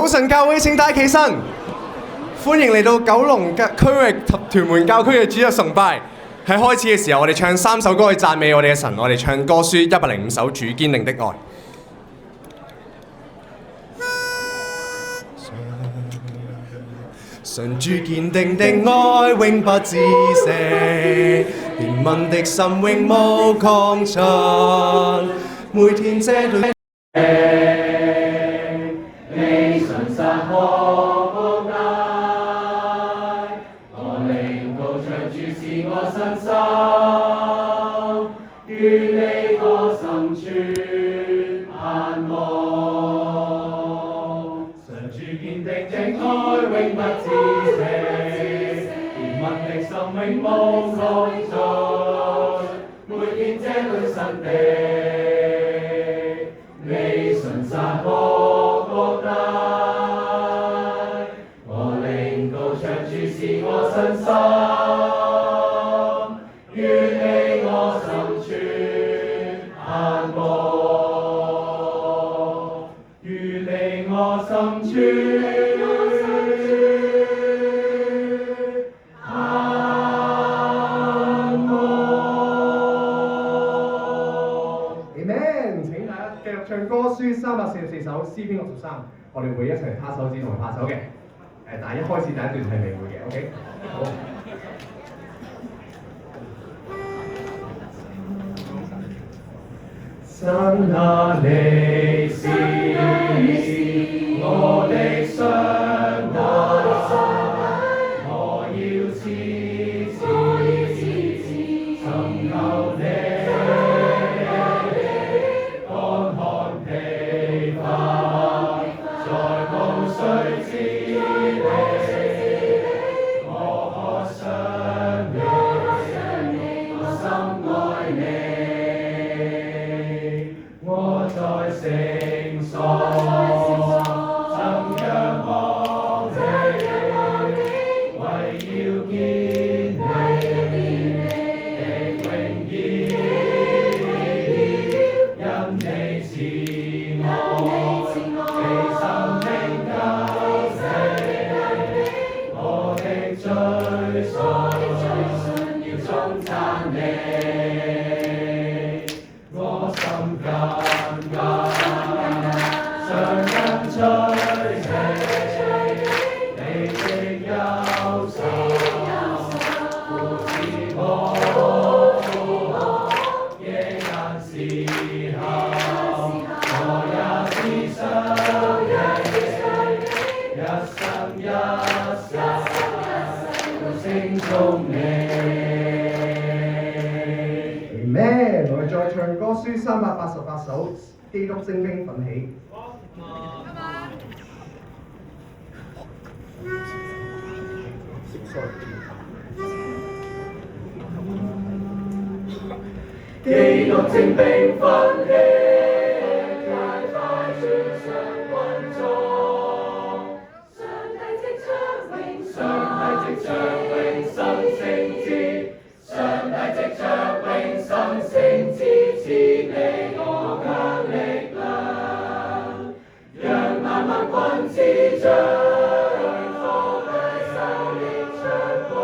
早晨教會請大家起身，歡迎嚟到九龍區域及屯門教區嘅主日崇拜。喺開始嘅時候，我哋唱3首歌去讚美我哋嘅神。我哋唱歌書105首《主堅定的愛》。神主堅定的愛永不止息，憐憫的心永無窮盡，每天這對。你信實可博大，我靈高唱主是我身心，願你個心存盼望。上主堅定的愛永不止息，憐憫的心永無窮盡，每天這對新的，你信實可博大，我靈高唱主是我身心，願你我心存盼望，願你我心存盼望。Amen！ 請大家繼續唱歌書344首詩篇63，我哋會一齊拍手指同埋拍手嘅。但係一開始第一段係未會嘅 ，OK？ 好。神啊，你是我的上帝，我要次次尋求你，乾旱地塊在無水之地，我渴想你，我心愛你。我在聖所，曾仰望你，為要見你的榮耀，因你賜我被生命救死，我的追信要頌讚你。我心緊緊想跟隨你，你的右手扶持我，夜闌時候我也只想你，一生一世稱頌你。Amen！ 我哋再唱歌書388首《基督精兵奮起》。基督精兵奮起，快快轉上軍裝，上帝即將永生聖戰，上帝即將永生聖戰，賜你我強力量，讓萬萬軍之長，科大手力長光，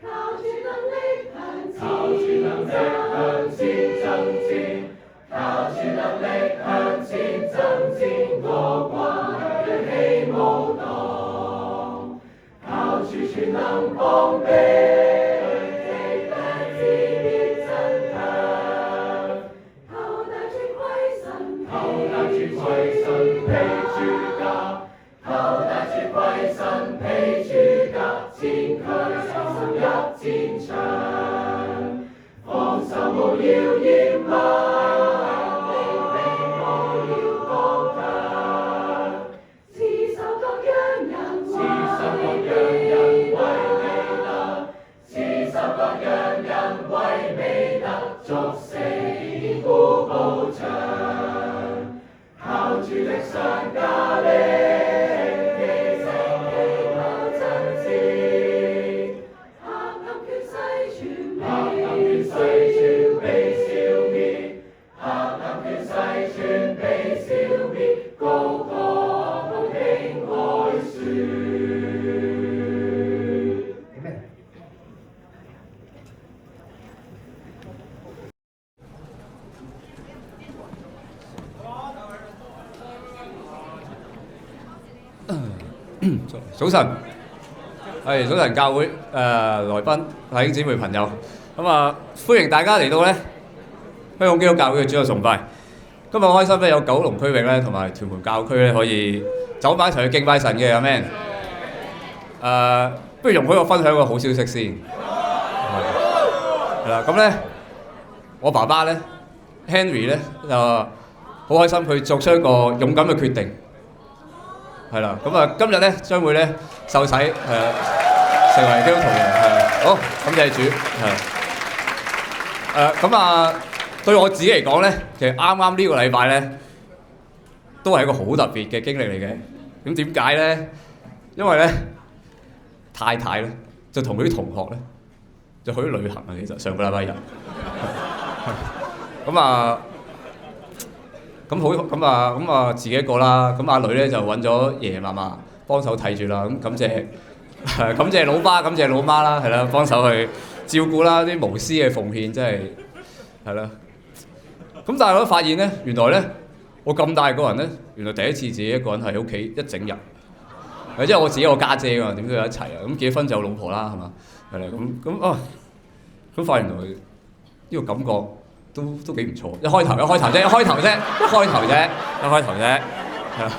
靠住能力向前爭戰，靠住能力向前爭戰，我掛揚起舞蹈，靠住全能膀臂，對敵不致別增強，頭戴住盔神披主甲，頭戴住盔神披主甲，前驅深入戰場，防守無要掩埋，敵無要剛強，持守各樣人為美德，持守各樣人為美德，築成堅固保障，靠主力上加。早晨，係早晨教會來賓、弟兄姊妹朋友，咁啊歡迎大家嚟到咧香港基督教會嘅主日崇拜。今日開心咧，有九龍區域咧同埋屯門教區咧可以走埋一齊去敬拜神嘅，阿 Man。不如容許我分享個好消息先。係啦，咁咧我爸爸咧 Henry 咧就好開心，佢作出一個勇敢嘅決定。係啦，咁啊今日咧將會咧受洗，成為基督徒嘅，係好感謝主，係咁啊對我自己嚟講咧，其實啱啱呢個禮拜咧都係一個好特別嘅經歷嚟嘅。咁點解咧？因為咧太太咧就同佢啲同學咧就去咗旅行啊，其實上個禮拜日，咁啊。咁好，咁啊自己一個啦。咁阿女咧就揾咗爺爺嫲嫲幫手睇住啦。咁感謝老爸，感謝老媽啦，係啦，幫手去照顧啦。啲無私嘅奉獻真係係啦。咁但係我都發現咧，原來咧我咁大個人咧，原來第一次自己一個人喺屋企一整日。因為我自己有個家姐㗎嘛，點都有一齊啊。咁結婚就有老婆啦，係嘛？係啦，咁發現原來呢個感覺。都幾唔錯，一開頭啫，係啊，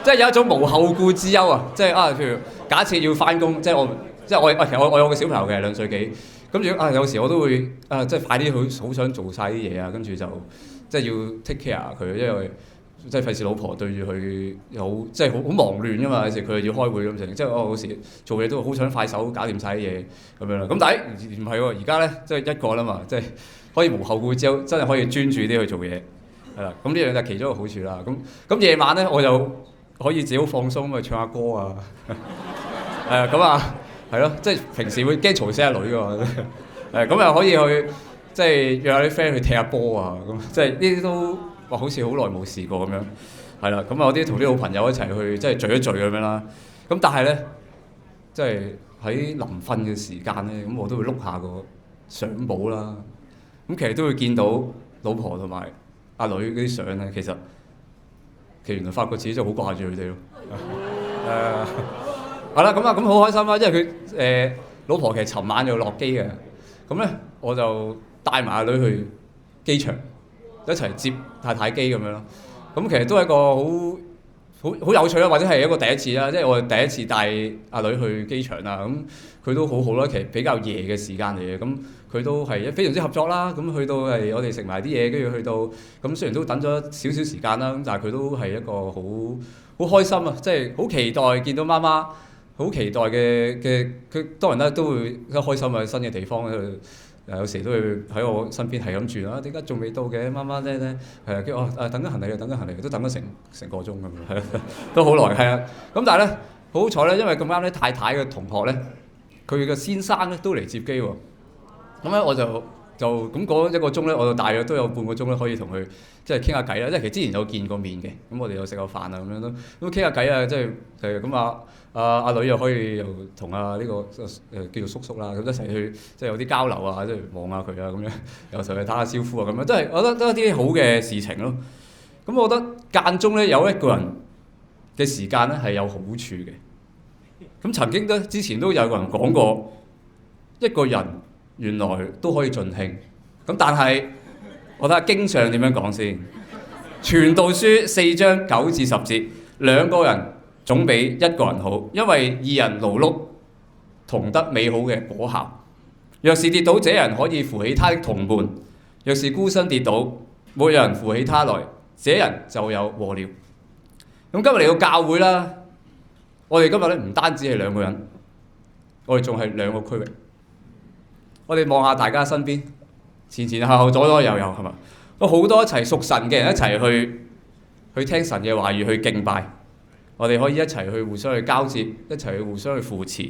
即係有一種無後顧之憂啊！即係譬如假設要翻工，其實我有個小朋友嘅2歲幾，跟住有時我都會即係快啲好想做晒啲嘢啊，跟住就即係要 take care 佢，因為即係費事老婆對住佢好即係好忙亂㗎嘛，有時佢要開會咁成，即係我有時做嘢都好想快手搞掂晒啲嘢咁樣啦。咁但係唔係喎，而家咧即係一個啦嘛，即係。可以無後顧之憂，真係可以專注啲去做嘢，係啦。咁呢樣就係其中一個好處啦。咁夜晚咧，我就可以自己好放鬆咁去唱下歌啊。係咯，即係平時會驚嘈醒阿女㗎嘛。咁又可以去即係約下啲 friend 去踢下波啊。咁即係呢啲都好似好耐冇試過咁樣。係啦，咁有啲同啲好朋友一齊去即係聚一聚咁樣啦。咁但係咧，即係喺臨瞓嘅時間咧，咁我都會碌下個相簿啦。咁其實都會見到老婆同埋阿女嗰啲相咧，其實原來發覺自己真係好掛住佢哋咯。係啦，咁好開心啦，因為佢老婆其實尋晚就落機嘅，咁咧我就帶埋阿女去機場一齊接太太機咁樣咯。咁其實都係一個好有趣啦，或者係一個第一次啦，即係我哋第一次帶阿女去機場啊。咁佢都好好啦，其實比較夜嘅時間嚟嘅，咁佢都係非常之合作啦。咁去到係我哋食埋啲嘢，跟住去到咁雖然都等咗少少時間啦，咁但係佢都係一個好開心啊！即係好期待見到媽媽，好期待嘅佢當然啦都會好開心啊！新嘅地方有時都會喺我身邊係咁住啦。點解仲未到嘅？媽媽咧係啊，跟住我等緊行李啊，等緊行李，都等咗成個鐘咁樣，係啊，都好耐係啊。咁但係咧好彩咧，因為咁啱咧太太嘅同學咧。佢嘅先生咧都嚟接機喎，咁咧我就咁講一個鐘咧，我就大約都有半個鐘咧可以同佢即係傾下偈啦。即係其實之前有見過面嘅，咁我哋又食過飯啊咁樣都傾下偈啊，即係咁阿女又可以又同呢個叫做叔叔啦，咁一齊去即係有啲交流啊，即係望下佢啊咁樣，有時候去打下招呼啊咁樣，即係我覺得都係啲好嘅事情咯。咁我覺得間中咧有一個人嘅時間咧係有好處嘅。咁曾經之前都有個人講過，一個人原來都可以盡興。咁但係我睇下經上點樣講先。傳道書4章9至10節，兩個人總比一個人好，因為二人勞碌同得美好嘅果效。若是跌倒，這人可以扶起他的同伴；若是孤身跌倒，沒有人扶起他來，這人就有禍了。咁今日嚟到教會啦。我哋今日咧唔單止係兩個人，我哋仲係兩個區域。我哋望下大家身邊，前前後後左左右右係嘛？有好多一齊屬神嘅人一齊去聽神嘅話語，去敬拜。我哋可以一齊去互相去交接，一齊去互相去扶持，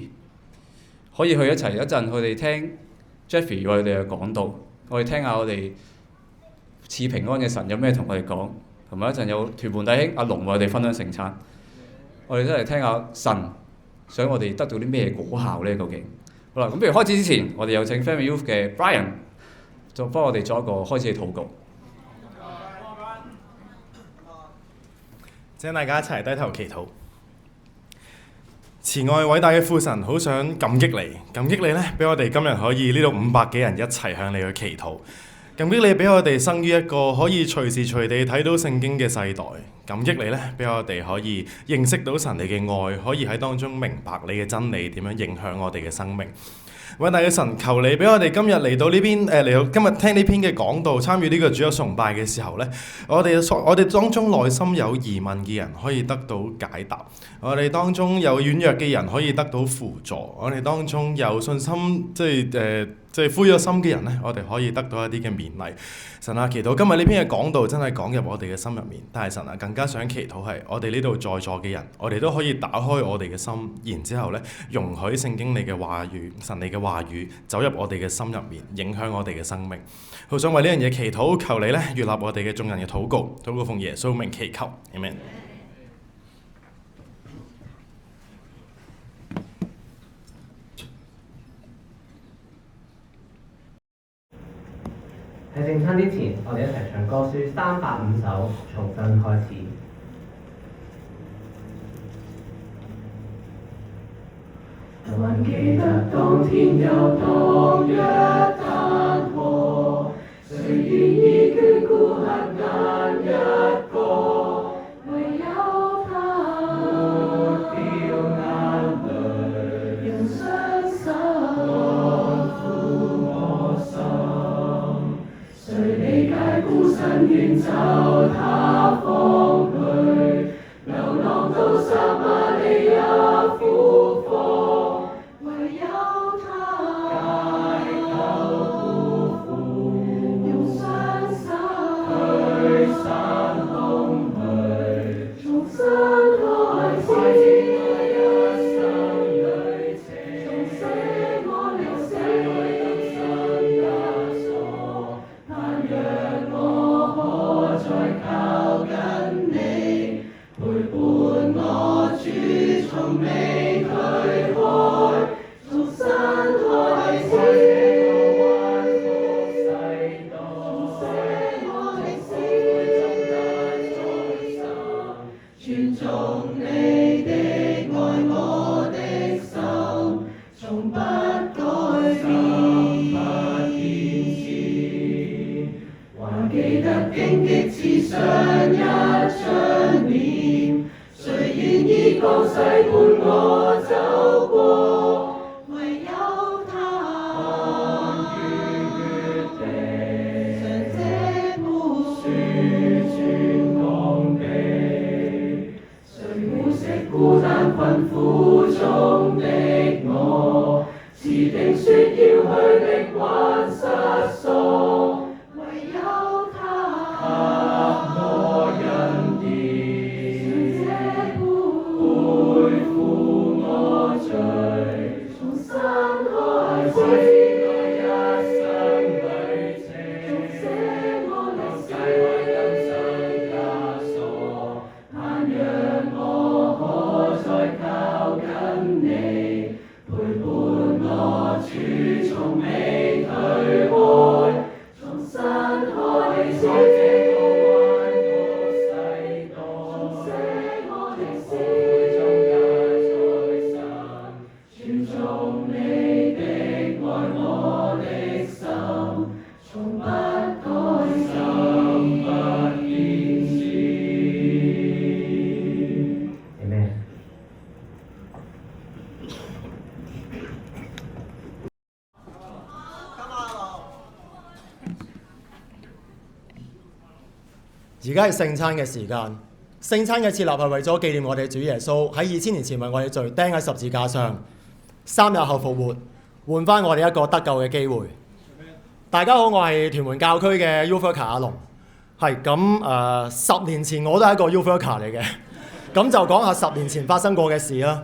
可以去一齊一陣佢哋聽 Jeffrey 我哋嘅講道，我哋聽下我哋賜平安嘅神有咩同我哋講，同埋一陣有屯門弟兄阿龍為我哋分享聖餐。我哋都嚟聽下神想我哋得到啲咩果效咧？究竟好啦，咁不如開始之前，我哋有請 Family Youth 嘅 Brian 就幫我哋做一個開始嘅禱告。請大家一齊低頭祈禱。慈愛偉大嘅父神，好想感激你，感激你呢，俾我哋今日可以呢度500幾人一齊向你去祈禱。感激你俾我哋生於一個可以隨時隨地睇到聖經嘅世代，感激你呢，俾我哋可以認識到神你嘅愛，可以喺當中明白你嘅真理點樣影響我哋嘅生命。偉大嘅神，求你俾我哋今日嚟到呢邊嚟到今日聽呢篇嘅講道，參與呢個主日崇拜嘅時候呢，我哋當中內心有疑問嘅人可以得到解答，我哋當中有軟弱嘅人可以得到輔助，我哋當中有信心即係灰咗心嘅人呢，我哋可以得到一啲嘅勉勵。神啊，祈禱今日呢篇嘅講道真係講入我哋嘅心入面，但係神啊，更加想祈禱係我哋呢度在座嘅人，我哋都可以打開我哋嘅心，然之後呢，容許聖經你嘅話語、神你嘅話語走入我哋嘅心入面，影響我哋嘅生命。好想為呢樣嘢祈禱，求你呢，悅納我哋嘅眾人嘅禱告，禱告奉耶穌名祈求，Amen。喺聖餐之前，我哋一齊唱歌書350首，重新開始。還記得當天有當約旦河，誰願意眷顧黑眼一個？唯有他抹掉眼淚，用雙手安撫我心。誰理解孤身遠走他方去，流浪到撒瑪利亞苦況，唯有他解救孤苦，用雙手驅散空虛，重新開始一生旅程，重寫我歷史，更新枷鎖，盼讓我可再靠近你，陪伴我主從未退開，重新開始，重寫我歷史，尊重你的愛我的心，從不改變。還記得荊棘刺上一張臉，誰願意降世伴我走過？唯有他甘於決定，常這般輸轉降地，誰會識孤單困苦中的我？持定說要去力挽失所，唯有他給我恩典，背負我罪，重新開始一生旅程，重寫我歷史，更新枷鎖，盼讓我可再靠近你，陪伴我主從未退開，重新開始這個彎曲世代，重寫我歷史，終加在身，尊重你的愛我的心，從不改心不變遷。Amen。而家係聖餐嘅時間，聖餐嘅設立係為咗紀念我哋主耶穌喺2000年前為我哋罪釘喺十字架上，3日後復活，換翻我哋一個得救嘅機會。大家好，我係屯門教區嘅 Youth Worker 阿龍。係咁10年前我都係一個 Youth Worker 嚟嘅，咁就講下10年前發生過嘅事啦。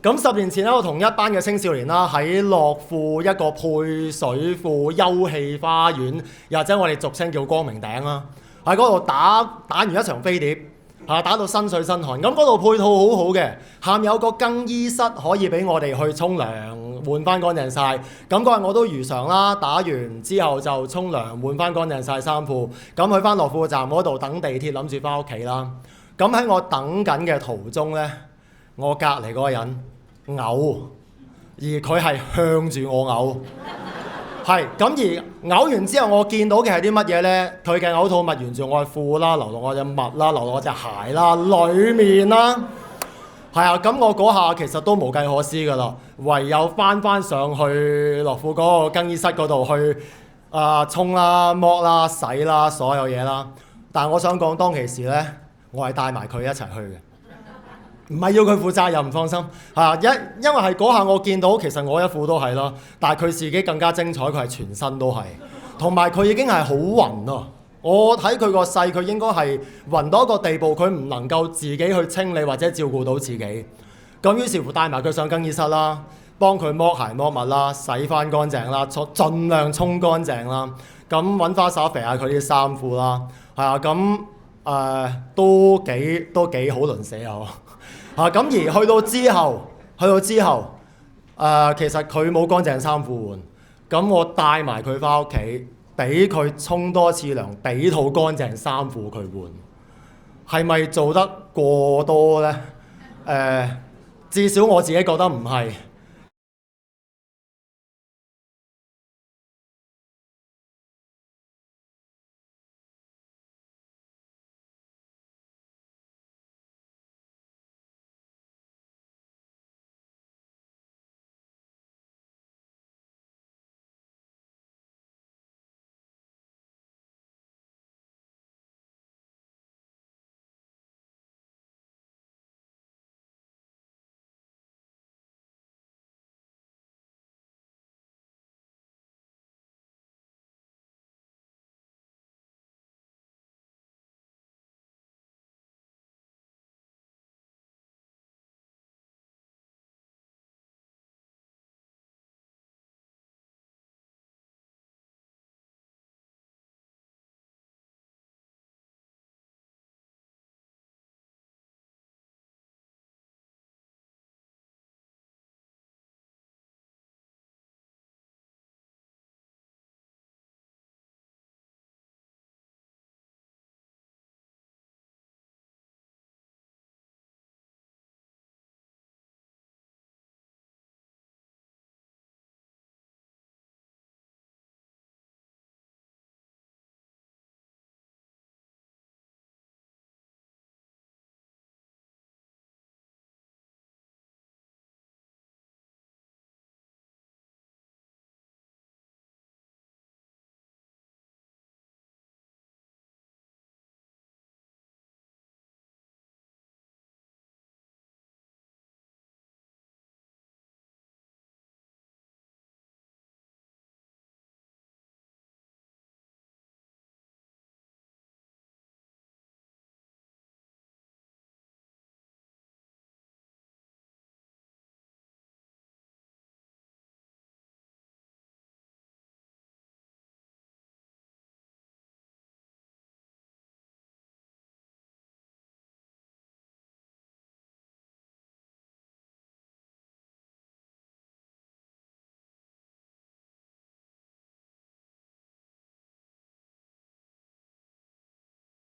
咁10年前咧，我同一班嘅青少年啦，喺樂富一個配水庫休憩花園，又或者我哋俗稱叫光明頂啦，喺嗰度打完一場飛碟，打到身水身汗。咁嗰度配套好好嘅，下面有個更衣室可以俾我哋去沖涼，換翻乾淨晒。咁嗰日我都如常啦，打完之後就沖涼，換翻乾淨晒衫褲，咁去翻樂富站嗰度等地鐵，諗住翻屋企啦。咁喺我等緊嘅途中呢，我隔離嗰個人嘔，而佢係向住我嘔。係咁而嘔完之後，我見到嘅係啲乜嘢呢？佢嘅嘔吐物沿住我嘅褲啦，流到我隻襪啦，流到我隻鞋啦，裡面啦。係啊，咁我嗰下其實都無計可施㗎啦，唯有翻上去樂富嗰個更衣室嗰度去沖啦、剝啦、洗啦，所有嘢啦。但係我想講當其時呢，我係帶埋佢一齊去嘅。唔係要佢負責任，唔放心嚇，因為係嗰下我見到，其實我一副都係咯，但係佢自己更加精彩，佢係全身都係，同埋佢已經係好暈咯。我睇佢個勢，佢應該係暈到一個地步，佢唔能夠自己去清理或者照顧到自己。咁於是乎帶埋佢上更衣室啦，幫佢剝鞋剝襪啦，洗翻乾淨啦，盡量沖乾淨啦。咁揾花灑肥下佢啲衫褲啦，係啊，咁都幾好鄰舍啊！咁而去到之後，其實佢冇乾淨衫褲換，咁我帶埋佢翻屋企，俾佢沖多次涼，俾套乾淨衫褲佢換，係咪做得過多呢？至少我自己覺得唔係。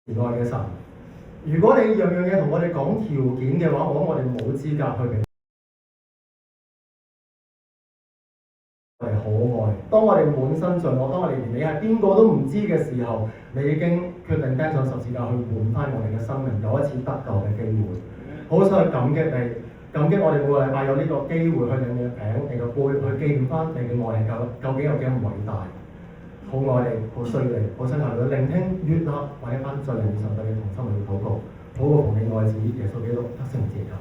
慈愛嘅神，如果你樣樣嘢同我哋講條件嘅話，我哋冇資格去俾我哋可愛。當我哋滿身盡我，當我哋連你係邊個都唔知嘅時候，你已經決定釘上十字架去換翻我哋嘅生命，有一次得救嘅機會。好想去感激你，感激我哋每個禮拜有呢個機會去領你嘅餅、你嘅杯，去紀念翻你嘅愛係究竟有幾咁偉大。好愛你，好需要你，好想求你聆聽悅納為一班罪人與上帝嘅同心去禱告，禱告同你愛子耶穌基督得勝之求。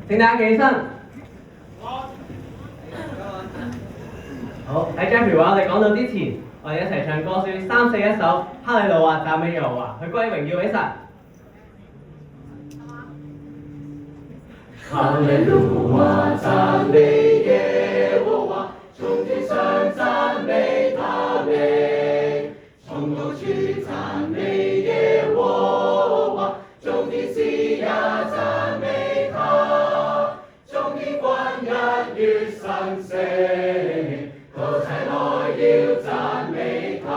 請大家企起身。好，喺 Jeffrey 為我哋講到之前，我哋一齊唱歌書3、4一首，哈利路亞讚美耶和華，去歸榮耀俾神。哈利路亞讚美耶和華，從天上讚美他名，從高處讚美耶和華，眾天使也讚美他，眾天軍一於神聖，都齊來要讚美他，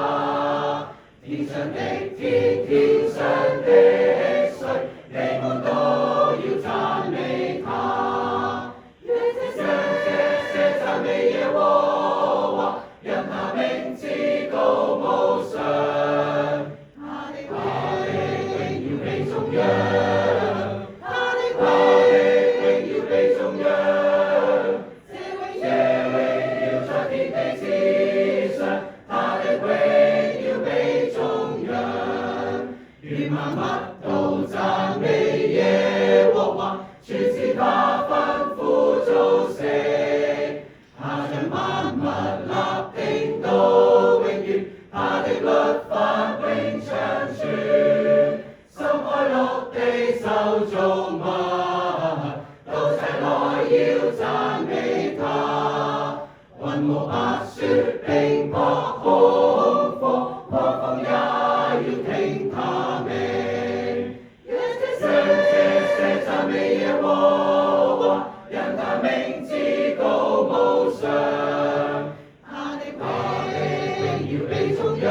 天上的天，天上的水，你們都要讚美他。這讚美耶和華，因他名字高無上，他的榮耀被頌揚，他的榮耀被頌揚，這榮耀在天地之上，他的榮耀被頌揚，願萬物都讚美耶和華，全是他吩咐造成，他將萬物立定到永遠，他的律法永長存，深海陸地受造物，都齊來要讚美他，雲霧白雪冰雹空火，狂風也要聽他名，這讚美耶和華，因他名字高無上，他的榮耀被頌揚，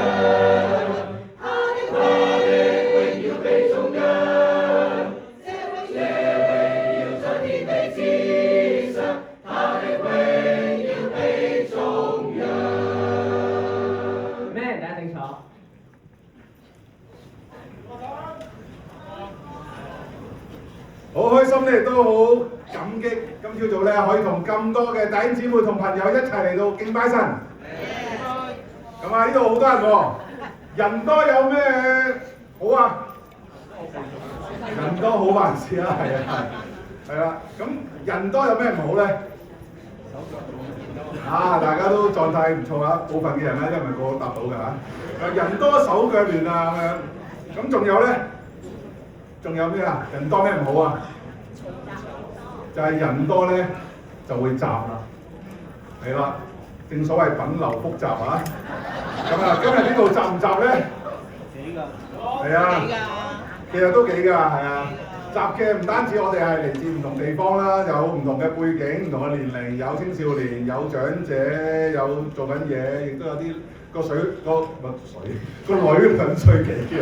他的榮耀被頌揚，這榮耀在天地之上，他的榮耀被頌揚。咩？大家請坐。好開心咧，亦都好感激今朝早咧可以同咁多嘅弟兄姊妹同朋友一齊嚟到敬拜神。咁啊，呢度好多人喎，人多有咩好啊？人多好辦事啦，係啦。咁人多有咩唔好咧？大家都狀態唔錯啊，部分嘅人咧，因為個個答到㗎嚇。人多手腳亂啊咁樣。咁仲有咧？仲有咩啊？人多咩唔好啊？就係人多咧就會雜啦，係啦，正所謂品流複雜啊。咁啊，今日呢度雜唔雜咧？幾㗎？係啊，其實都幾㗎，係啊。雜嘅唔單止我哋係嚟自唔同地方啦，有唔同嘅背景、唔同嘅年齡，有青少年、有長者、有做緊嘢，亦都有啲個女2歲幾嘅，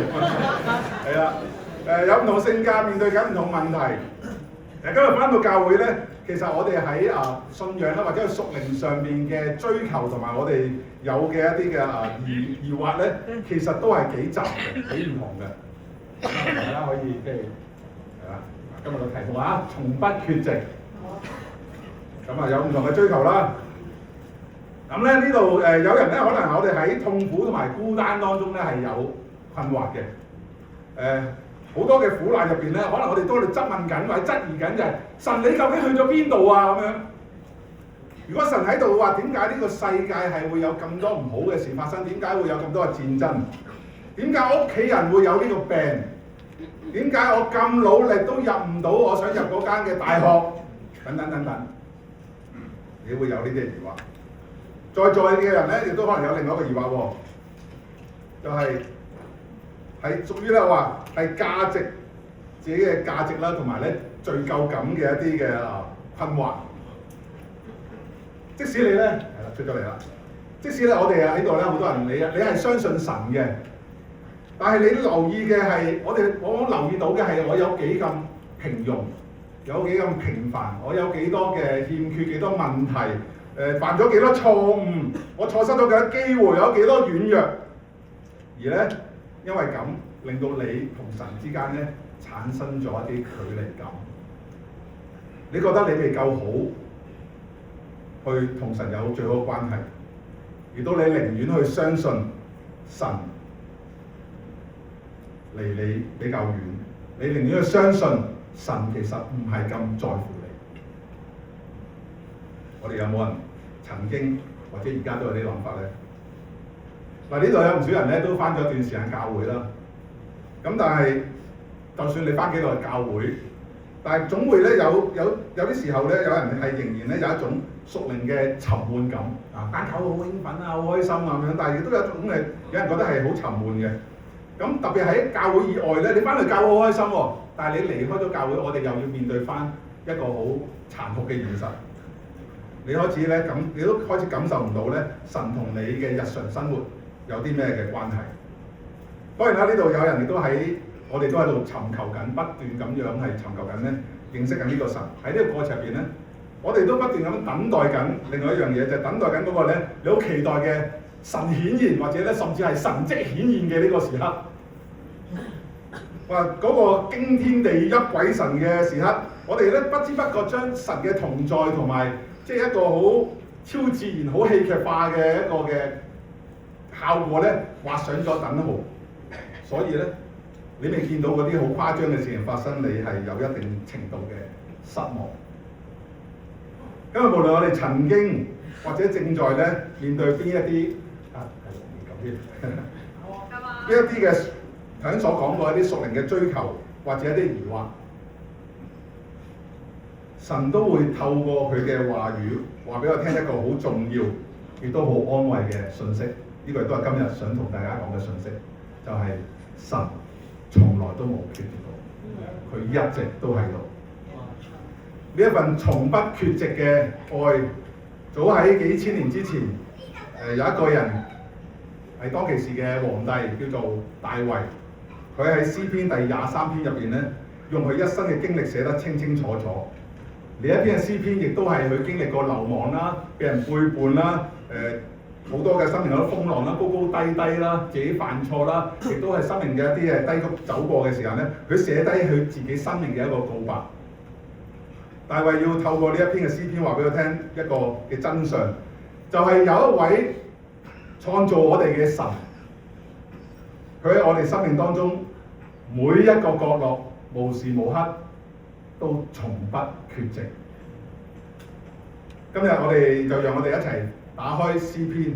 係啦。有唔同性格，面對緊唔同問題。今日返到教會咧，其實我哋喺信仰啦，或者係屬靈上面嘅追求，同埋我哋有嘅一啲嘅疑惑咧，其實都係幾雜嘅，幾唔同嘅。大家可以即係係啦，今日嘅題目啊，從不缺席。咁啊，有唔同嘅追求啦。咁咧呢度有人咧，可能我哋喺痛苦同埋孤單當中咧係有困惑嘅。好多嘅苦難入邊咧，可能我哋都喺度質問緊或者質疑緊就係神，你究竟去咗邊度啊？咁樣，如果神喺度嘅話，點解呢個世界係會有咁多唔好嘅事發生？點解會有咁多嘅戰爭？點解屋企人會有呢個病？點解我咁努力都入唔到我想入嗰間嘅大學？等等等等，你會有呢啲嘅疑惑。在座嘅人咧，亦都可能有另外一個疑惑喎，就係屬於咧話係價值自己嘅價值啦，同埋咧罪疚感嘅一啲嘅困惑。即使你咧係啦出咗嚟啦，即使咧我哋喺度咧好多人你係相信神嘅，但係你留意嘅係我哋往往留意到嘅係我有幾咁平庸，有幾咁平凡，我有幾多嘅欠缺，幾多問題，犯咗幾多錯誤，我錯失咗幾多機會，有幾多軟弱，而咧因為咁令到你同神之間咧產生咗一啲距離感。你覺得你未夠好去同神有最好嘅關係，亦都你寧願去相信神離你比較遠，你寧願去相信神其實唔係咁在乎你。我哋有冇人曾經或者而家都有啲諗法咧？嗱，呢度有唔少人咧都翻咗一段時間教會啦。咁但係就算你翻幾耐教會，但係總會咧有啲時候咧，有人係仍然咧有一種屬靈嘅沉悶感啊，翻教會好興奮啊，好開心啊咁樣，但係亦都有一種有人覺得係好沉悶嘅。咁特別喺教會以外咧，你翻去教會好開心喎，但係你離開咗教會，我哋又要面對翻一個好殘酷嘅現實。你開始咧你都開始感受唔到咧神同你嘅日常生活有啲咩嘅關係。當然啦，呢度有人亦都我哋都喺度尋求緊，不斷咁樣係尋求緊咧，認識緊呢個神。喺呢個過程入邊咧，我哋都不斷咁等待緊另外一樣嘢，就係等待緊嗰個咧你好期待嘅神顯現，或者咧甚至係神蹟顯現嘅呢個時刻。話嗰個驚天地泣鬼神嘅時刻，我哋咧不知不覺將神嘅同在同埋即係一個好超自然、好戲劇化嘅一個嘅效果咧畫上咗等號。所以咧，你未見到嗰啲好誇張嘅事情發生，你係有一定程度嘅失望。因為無論我哋曾經或者正在咧面對邊一啲邊一啲嘅頭先所講過一啲屬靈嘅追求或者一啲疑惑，神都會透過佢嘅話語話俾我聽一個好重要亦都好安慰嘅信息。呢個亦都係今日想同大家講嘅信息，就係神從來都冇缺席過，佢一直都喺度。呢一份從不缺席嘅愛，早喺幾千年之前，有一個人係當其時嘅皇帝，叫做大衛。佢喺詩篇第23篇入邊咧，用佢一生嘅經歷寫得清清楚楚。呢一篇嘅詩篇亦都係佢經歷過流亡啦、被人背叛啦、好多嘅生命有啲風浪啦、高高低低啦、自己犯錯啦，亦都係生命嘅一啲低谷走過嘅時間咧，佢寫低佢自己生命嘅一個告白。大衛要透過呢一篇嘅詩篇話俾佢聽一個嘅真相，就係有一位創造我哋嘅神，佢喺我哋生命當中每一個角落無時無刻都從不缺席。今日我哋就讓我哋一齊打開詩篇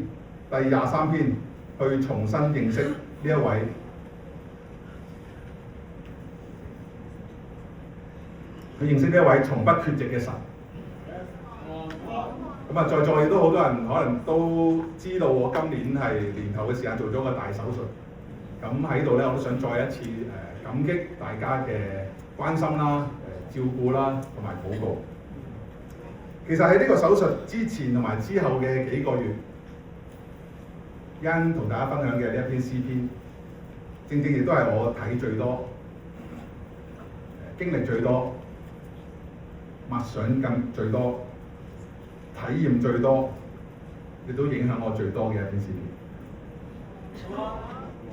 第23篇，去重新認識呢一位從不缺席嘅神。咁啊，在座亦都好多人可能都知道，我今年係年頭嘅時間做咗個大手術。咁喺度咧，我都想再一次感激大家嘅關心啦、照顧啦同埋禱告。其實喺呢個手術之前同埋之後嘅幾個月，因同大家分享嘅呢一篇詩篇，正正亦都係我睇最多、經歷最多、默想最多、體驗最多，亦都影響我最多嘅一篇詩篇。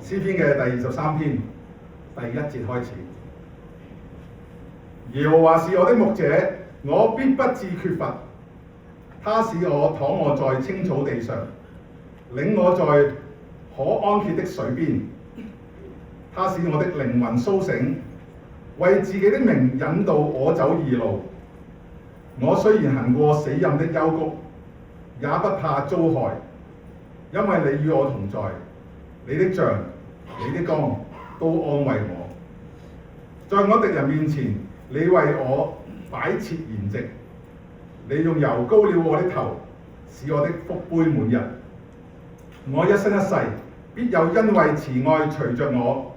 詩篇嘅第23篇第1節開始，耶和華是我的牧者，我必不致缺乏。他使我躺臥在青草地上，領我在可安歇的水邊。他使我的靈魂甦醒，為自己的名引導我走義路。我雖然行過死蔭的幽谷，也不怕遭害，因為你與我同在。你的杖、你的竿都安慰我。在我敵人面前，你為我擺設筵席。你用油膏了我的頭，使我的福杯滿溢。我一生一世必有恩惠慈愛隨着我，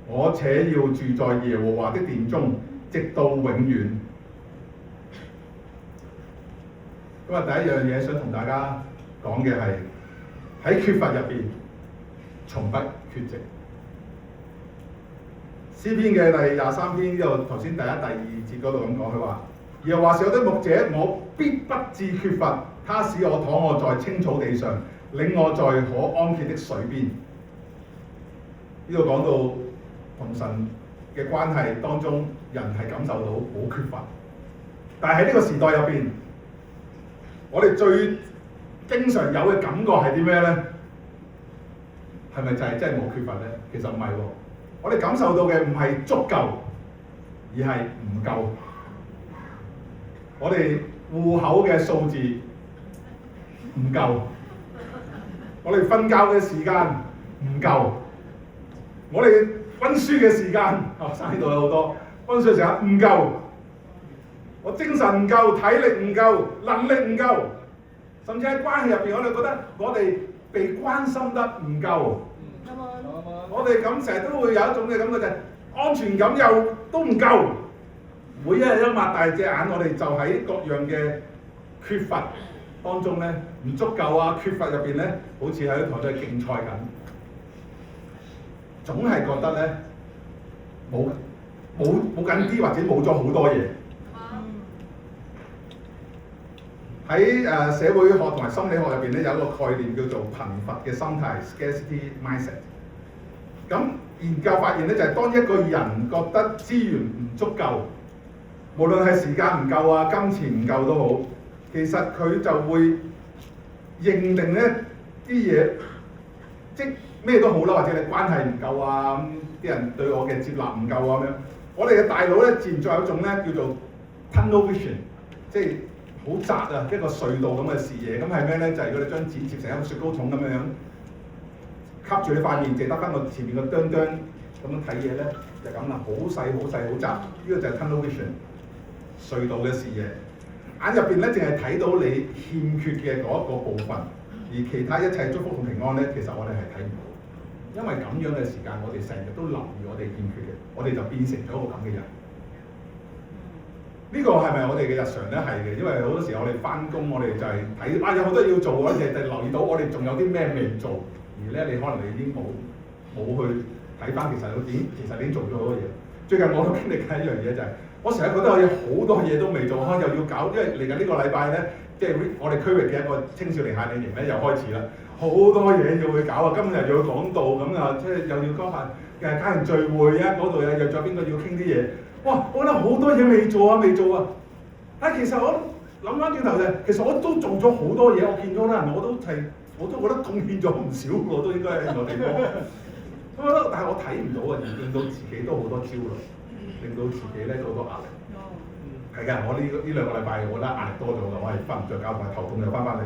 我且要住在耶和華的殿中，直到永遠。今日第一樣嘢想同大家講嘅係喺缺乏入邊，從不缺席。詩篇嘅第23篇呢度頭先第1、第2節嗰度咁講，佢話：耶和華是我的牧者，我必不致缺乏。他使我躺臥在青草地上，領我在可安歇的水邊。呢度講到同神嘅關係當中，人係感受到好缺乏。但係喺呢個時代入邊，我哋最經常有嘅感覺係啲咩咧？係咪就係真係冇缺乏咧？其實唔係喎，我哋感受到嘅唔係足夠，而係唔夠。我哋戶口嘅數字唔夠，我哋瞓覺嘅時間唔夠，我哋温書嘅時間，學生呢度有好多温書嘅時間唔夠，我精神唔夠，體力唔夠，能力唔夠，甚至喺關係入邊，我哋覺得我哋被關心得唔夠。我哋咁成日都會有一種嘅感覺就係安全感又都唔夠，每一日都擘大隻眼，我哋就喺各樣嘅缺乏當中咧，唔足夠啊，缺乏入邊咧，好似喺度在競賽緊，總係覺得咧冇緊啲，或者冇咗好多嘢。喺社會學同埋心理學入邊咧，有一個概念叫做貧乏嘅心態 （scarcity mindset）。咁研究發現咧，就係當一個人覺得資源唔足夠，無論係時間唔夠啊、金錢唔夠都好，其實佢就會認定咧啲嘢，即咩都好啦，或者你關係唔夠啊，啲人對我嘅接納唔夠啊咁樣，我哋嘅大腦咧自然再有一種咧叫做 tunnel vision， 即係好窄啊，一個隧道咁嘅視野。咁係咩咧？就係如果你將剪接成一個雪糕筒咁樣吸住你塊面，淨得翻個前面個墩墩咁樣睇嘢咧，就咁啦，好細好細好窄。呢個就係 tunnel vision， 隧道嘅視野。眼入邊咧淨係睇到你欠缺嘅嗰一個部分，而其他一切祝福同平安咧，其實我哋係睇唔到。因為咁樣嘅時間，我哋成日都留意我哋欠缺嘅，我哋就變成咗一個咁嘅人。呢個係咪我哋嘅日常咧？係嘅，因為好多時我哋翻工，我哋就係睇有好多要做，我哋就留意到我哋仲有啲咩未做。而咧，你可能你已經冇去睇翻，其實你已經做咗好多嘢。最近我都經歷緊一樣嘢，就係我成日覺得我有好多嘢都未做，又要搞，因為嚟緊呢個禮拜咧，即係我哋區域嘅一個青少年夏令營咧又開始啦，好多嘢要去搞啊！今日又要講道咁啊，即係又要講下家庭聚會啊，嗰度又約咗邊個要傾啲嘢。哇！我覺得好多嘢未做啊！但係其實我諗翻轉頭就係，其實我都做咗好多嘢，我見咗啦，我都覺得貢獻咗唔少，我都應該喺個地方。咁我覺得，但係我睇唔到啊，而令到自己都好多焦慮，令到自己咧都好多壓力。係㗎，我呢兩個禮拜我覺得壓力多咗㗎，我係瞓唔着覺同埋頭痛又翻嚟。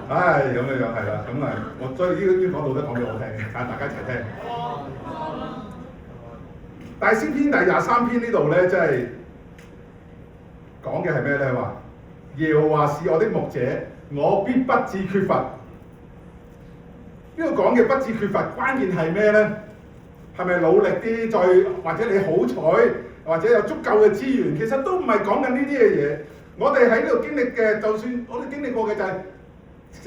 唉，咁樣係啦，咁啊，所以呢講道都講俾我聽，嗌大家一齊聽。但係詩篇第23篇呢度咧，即係講嘅係咩咧？話耶和華是我的牧者，我必不致缺乏。呢度講嘅不致缺乏，關鍵係咩咧？係咪努力啲，再或者你好彩，或者有足夠嘅資源？其實都唔係講緊呢啲嘅嘢。我哋喺呢度經歷嘅，就算我哋經歷過嘅就係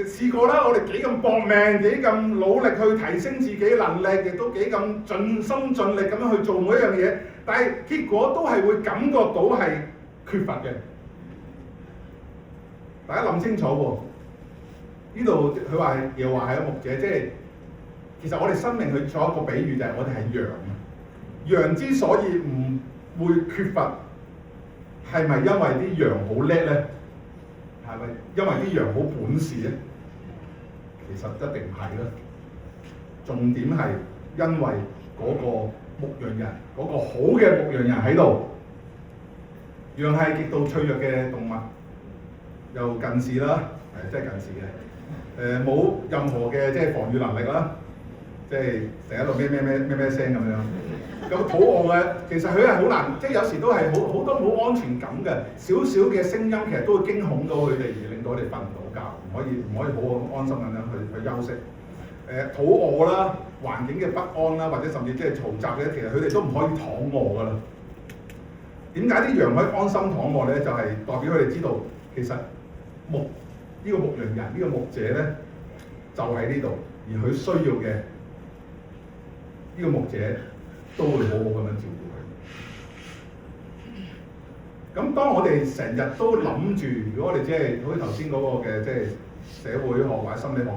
試過啦，我哋幾咁搏命，幾咁努力去提升自己能力，亦都幾咁盡心盡力咁樣去做每一樣嘢，但係結果都係會感覺到係缺乏嘅。大家諗清楚喎，呢度佢話耶和華係個牧者，即係其實我哋生命去做一個比喻就係我哋係羊。羊之所以唔會缺乏，係咪因為啲羊好叻咧？係咪因為啲羊好本事咧？其實一定唔係啦。重點係因為嗰個牧羊人，嗰個好嘅牧羊人喺度。羊係極度脆弱嘅動物，又近視啦，即係近視嘅。冇任何嘅即係防禦能力啦，即係成日喺度咩聲咁樣。咁肚餓嘅，其實佢係好難，即係有時都係好多冇安全感嘅，少少嘅聲音其實都會驚恐到佢哋，而令到佢哋瞓唔到覺，唔可以好安心咁樣去休息。肚餓啦，環境嘅不安啦，或者甚至即係嘈雜嘅，其實佢哋都唔可以躺餓㗎啦。點解啲羊可以安心躺餓咧？就係代表佢哋知道，其實呢個牧羊人，呢個牧者咧，就喺呢度，而佢需要嘅呢個牧者都會好好咁樣照顧佢。咁當我哋成日都諗住，如果我哋即係好似頭先嗰個嘅即係社會學或者心理學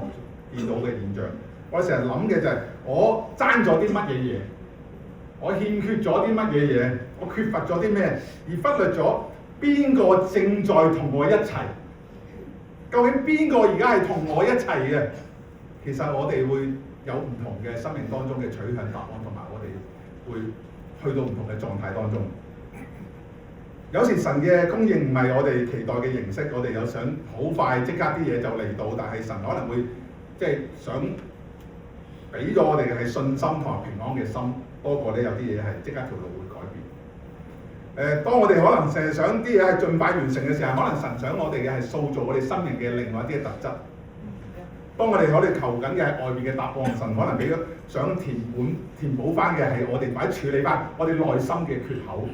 見到嘅現象，我哋成日諗嘅就係我爭咗啲乜嘢嘢，我欠缺咗啲乜嘢嘢，我缺乏咗啲咩，而忽略咗邊個正在同我一齊。究竟邊個而家係同我一齊嘅？其實我哋會有唔同嘅生命當中嘅取向答案，同埋我哋會去到唔同嘅狀態當中。有時神嘅供應唔係我哋期待嘅形式，我哋有想好快即刻啲嘢就嚟到，但係神可能會即係想俾咗我哋嘅係信心同埋平安嘅心，多過咧有啲嘢係即刻條路會改變。當我哋可能成日想啲嘢係盡快完成嘅時候，可能神想我哋嘅係塑造我哋生命嘅另外一啲嘅特質。當我哋求緊嘅係外面嘅答案，神可能俾咗想填補翻嘅係我哋或者處理翻我哋內心嘅缺口。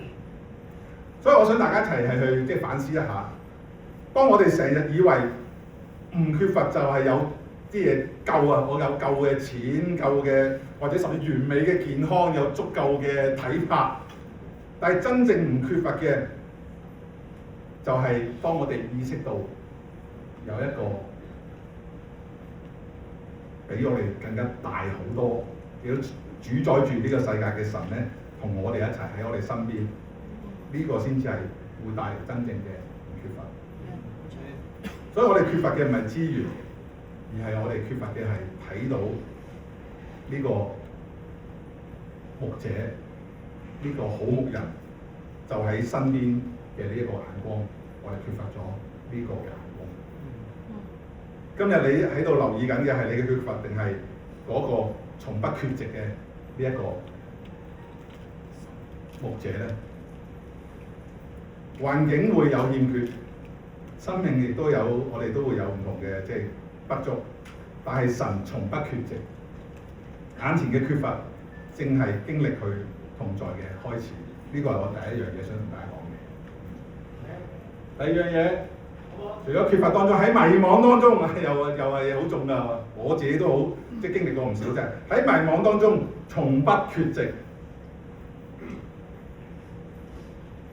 所以我想大家一齊係去即係反思一下。當我哋成日以為唔缺乏就係有啲嘢夠啊，我有夠嘅錢、夠嘅或者甚至完美嘅健康、有足夠嘅體魄，但係真正唔缺乏嘅就係當我哋意識到有一個比我哋更加大好多，亦都主宰住呢個世界嘅神咧，同我哋一齊喺我哋身邊，呢個先至係會帶嚟真正嘅唔缺乏。所以我哋缺乏嘅唔係資源，而係我哋缺乏嘅係睇到呢個牧者，呢個好牧人就喺身邊嘅呢一個眼光，我哋缺乏咗呢個嘅眼光。今日你喺度留意緊嘅係你嘅缺乏，定係嗰個從不缺席嘅呢一個牧者咧？環境會有欠缺，生命亦都有，我哋都會有唔同嘅即係不足，但係神從不缺席。眼前嘅缺乏，正係經歷佢同在嘅開始。呢個係我第一樣嘢想同大家講嘅。第二樣嘢。除咗缺乏當中，喺迷惘當中，又係好重㗎。我自己都好即係經歷過唔少啫。喺迷惘當中，從不缺席。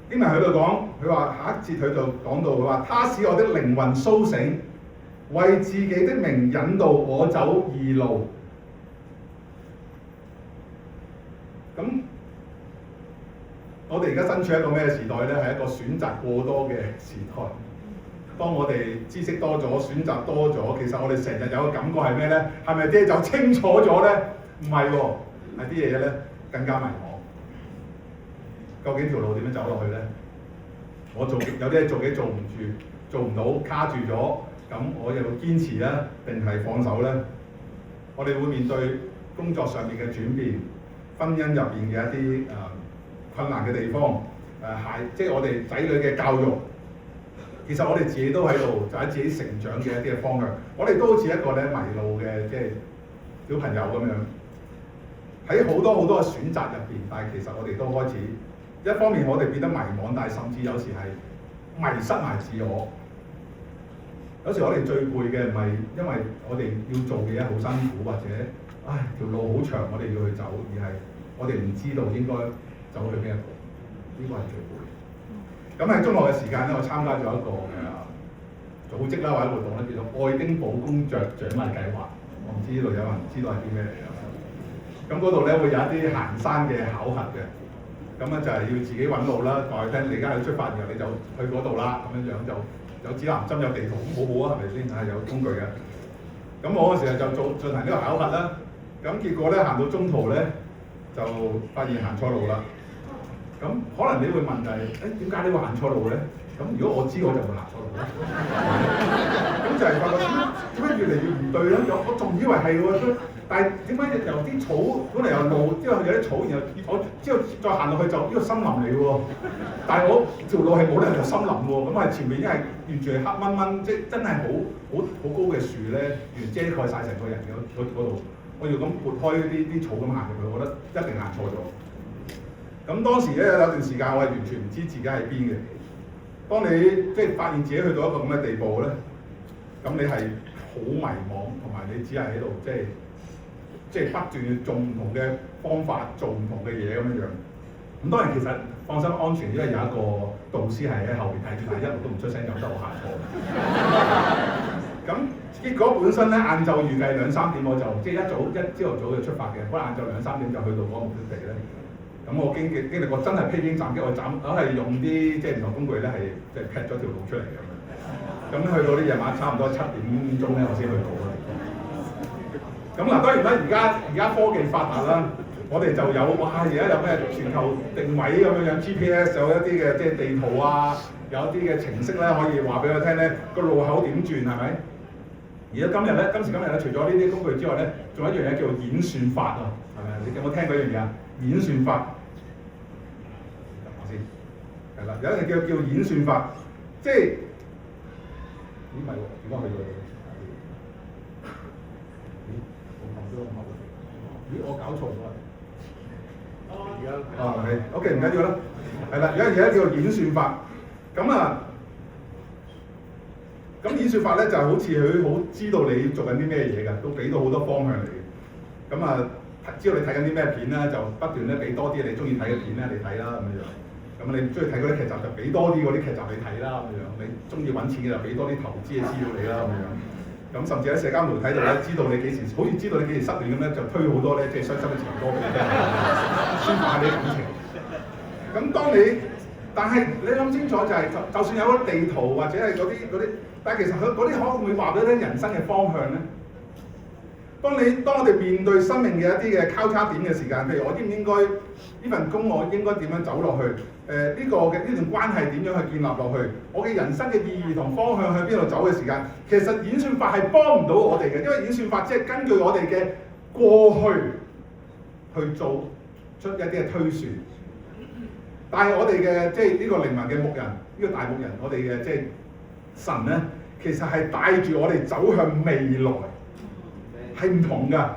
經文喺度講，佢話下一節佢就講到，佢話他使我的靈魂甦醒，為自己的名引導我走義路。咁我哋而家身處一個咩時代咧？係一個選擇過多嘅時代。當我哋知識多咗、選擇多咗，其實我哋成日有個感覺係咩咧？係咪啲嘢就清楚咗咧？唔係喎，係啲嘢咧更加迷茫。究竟條路點樣走落去咧？我有啲嘢做嘅做唔住，做唔到，卡住咗，咁我又堅持咧，定係放手咧？我哋會面對工作上面嘅轉變，婚姻入邊嘅一啲困難嘅地方，即係我哋仔女嘅教育。其實我哋自己都喺度，就喺自己成長嘅一啲嘅方向。我哋都好似一個咧迷路嘅即係小朋友咁樣，喺好多嘅選擇入邊，但係其實我哋都開始一方面我哋變得迷茫，但係甚至有時係迷失埋自我。有時我哋最攰嘅唔係因為我哋要做嘅嘢好辛苦，或者條路好長，我哋要去走，而係我哋唔知道應該走去邊一步。呢個係最攰。咁喺中學嘅時間咧，我參加咗一個組織啦或者活動咧，叫做愛丁堡公爵獎勵計劃。我唔知呢度有人知道係啲咩嚟㗎？咁嗰度咧會有一啲行山嘅考核嘅，咁咧就係要自己揾路啦，話佢聽你而家去出發，然後你就去嗰度啦，咁樣樣就有指南針有地圖，咁好好啊，係咪先？有工具嘅。咁我嗰時候就進行呢個考核啦，咁結果咧行到中途咧就發現行錯路啦。咁可能你會問就係，點解你會行錯路咧？咁如果我知我就會行錯路啦。咁就係發覺點解越嚟越唔對咧？我仲以為係喎，但係點解由啲草本嚟有路，之後有啲草，然後我之後再行落去就呢個森林嚟喎。但係我條路係冇理由有森林喎，咁係前面已經係完全係黑掹掹，即係真係好高嘅樹咧，完遮蓋晒成個人嘅嗰度。我要咁撥開啲草咁行入去，我覺得一定行錯咗。咁當時咧有段時間我係完全唔知自己喺邊嘅。當你即係發現自己去到一個咁嘅地步咧，咁你係好迷茫，同埋你只係喺度即係不斷做唔同嘅方法，做唔同嘅嘢咁樣樣。咁當然其實放心安全，因為有一個導師係喺後邊睇住，但係一路都唔出聲，由得我行錯。咁結果本身咧晏晝預計2-3點我就即係一朝頭早就出發嘅，不過晏晝2-3點就去到嗰個目的地咧。咁我經歷過真係披荊斬棘，我係用啲即係唔同工具咧，係即係劈咗條路出嚟咁樣。咁去到啲夜晚差唔多7點鐘咧，我先去到啦。咁嗱，當然啦，而家科技發達啦，我哋就有哇！而家有咩全球定位咁樣樣 GPS 有一啲嘅即係地圖啊，有一啲嘅程式咧可以話俾我聽咧個路口點轉係咪？而家今時今日咧，除咗呢啲工具之外咧，仲有一樣嘢叫做演算法啊，係咪？你有冇聽過一樣嘢啊？演算法，等我先，係啦，有一樣叫演算法，即係咦唔係喎，點解去咗？咦，我搞錯咗啊！而家係 OK 唔緊要啦，係啦，而家叫做演算法，咁演算法咧就好似佢好知道你做緊啲咩嘢㗎，都俾到好多方向嚟嘅。咁啊，知道你睇緊啲咩片啦，就不斷咧俾多啲你中意睇嘅片咧你睇啦咁樣。咁你中意睇嗰啲劇集就俾多啲嗰啲劇集你睇啦咁樣。你中意揾錢嘅就俾多啲投資嘅資料你啦咁樣。咁甚至喺社交媒體度咧，知道你幾時，好似知道你幾時失戀咁咧，就推好多咧即係傷心嘅情歌俾你聽，抒發你嘅感情。咁但係你諗清楚就係、就算有個地圖或者係嗰啲，但係其實佢嗰啲可唔會話俾你聽人生嘅方向咧？當我哋面對生命嘅一啲嘅交叉點嘅時間，譬如我應唔應該呢份工我應該點樣走落去？呢段關係點樣去建立落去？我嘅人生嘅意義同方向向邊度走嘅時間，其實演算法係幫唔到我哋嘅，因為演算法只係根據我哋嘅過去做出一啲嘅推算。但係我哋嘅即係呢個靈魂嘅牧人，呢個大牧人，我哋嘅即係神咧，其實係帶住我哋走向未來，係唔同㗎。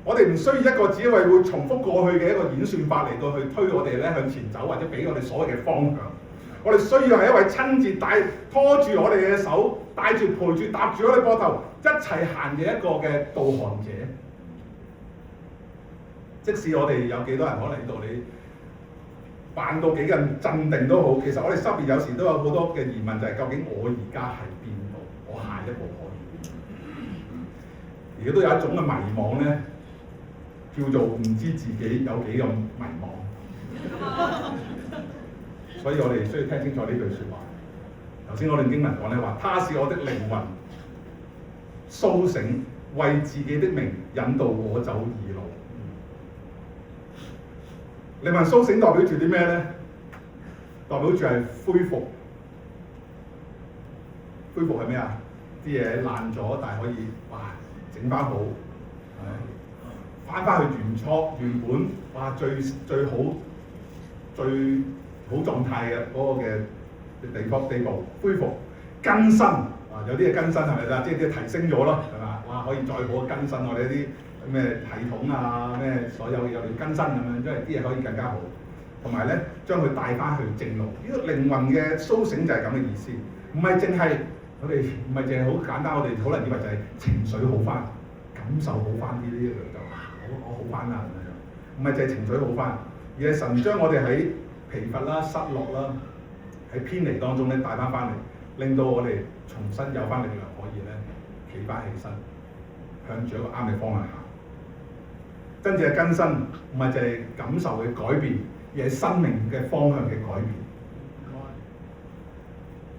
我哋唔需要一個只係會重複過去嘅一個演算法嚟到去推我哋咧向前走，或者俾我哋所謂嘅方向。我哋需要係一位親自拖住我哋嘅手，帶住陪住搭住我哋膊頭一齊行嘅一個嘅導航者。即使我哋有幾多人可能喺度，你扮到幾咁鎮定都好，其實我哋心入邊有時都有好多嘅疑問，就係究竟我而家喺邊度？我下一步可以？而家都有一種嘅迷惘咧，叫做唔知自己有幾咁迷惘。所以我哋需要聽清楚呢句説話。頭先我哋經文講咧話，他使我的靈魂甦醒，為自己的名引導我走義路。靈魂甦醒代表住啲咩咧？代表住係恢復。恢復係咩啊？啲嘢爛咗，但係可以整翻好，翻返去原本最好狀態嘅嗰個嘅地步，恢復更新有啲嘢更新係咪啦？即係啲提升咗咯，係嘛？可以再好更新我哋一啲咩系統啊，咩所有有啲更新咁樣，因為啲嘢可以更加好。同埋咧，將佢帶翻去正路。呢個靈魂嘅甦醒就係咁嘅意思，唔係淨係我哋唔係淨係好簡單，我哋可能以為就係情緒好翻、感受好翻啲呢一類就我好翻啦咁樣，唔係淨係情緒好翻，而係神將我哋喺疲乏啦、失落啦、喺偏離當中咧帶翻嚟，令到我哋重新有翻力量，可以咧企翻起身，向住一個啱嘅方向行。真正嘅更新唔係淨係感受嘅改變，而係生命嘅方向嘅改變。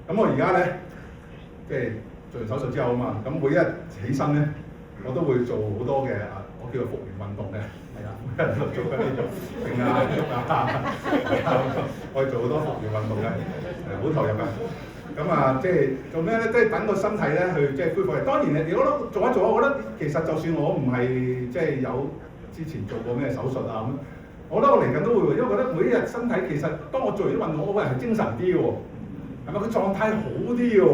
咁我而家咧，即係做完手術之後啊嘛，咁每一日起身咧，我都會做好多嘅我叫做復原運動嘅，係啊，做緊呢種揈啊、喐啊，我哋做好多復原運動嘅，好投入嘅。咁即係做咩咧？即係等個身體咧去即係恢復。當然你如果做一做，我覺得其實就算我唔係即係有之前做過咩手術啊咁，我覺得我嚟緊都會，因為我覺得每一日身體其實當我做完啲運動，我個人係精神啲嘅喎，係咪？佢狀態好啲嘅喎。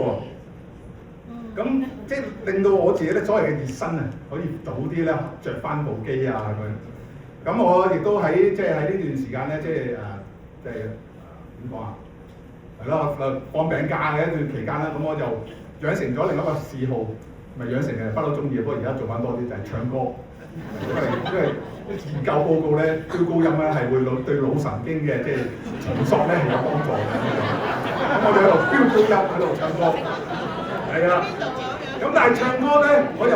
咁即係令到我自己咧所謂嘅熱身啊，可以早啲咧着翻部機啊咁樣。咁我亦都喺即係喺呢段時間咧，即係點講啊？係咯，放病假嘅一段期間啦，咁我就養成咗另一個嗜好，咪養成嘅不嬲中意，不過而家做翻多啲就係唱歌，因為研究報告咧，飆高音咧係會對腦神經嘅即係重塑咧係有幫助嘅。咁我哋喺度飆高音喺度唱歌。係啊，咁但係唱歌咧，我又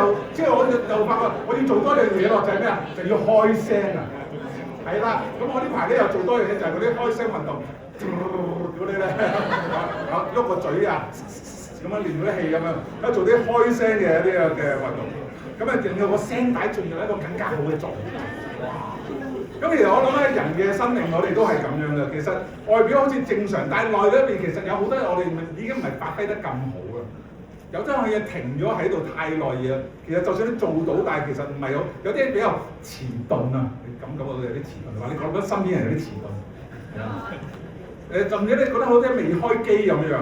發覺我要做多樣嘢咯，就係咩啊？就要開聲啊！係啦，咁我呢排咧又做多樣嘢，就係嗰啲開聲運動，嗰啲咧，喐個嘴啊，咁樣練嗰啲氣咁樣，做啲開聲嘅呢個嘅運動，咁令到個聲帶進入一個更加好嘅狀態。哇！咁其實我諗咧，人嘅生命我哋都係咁樣嘅。其實外表好似正常，但係內裏邊其實有好多我哋已經唔係發揮得咁好嘅。有啲嘢停咗喺度太耐嘢，其實就算你做到，但係其實唔係有啲比較遲鈍啊。你感覺到有啲遲鈍，話你覺得身邊人有啲遲鈍。甚至你覺得好似未開機咁樣。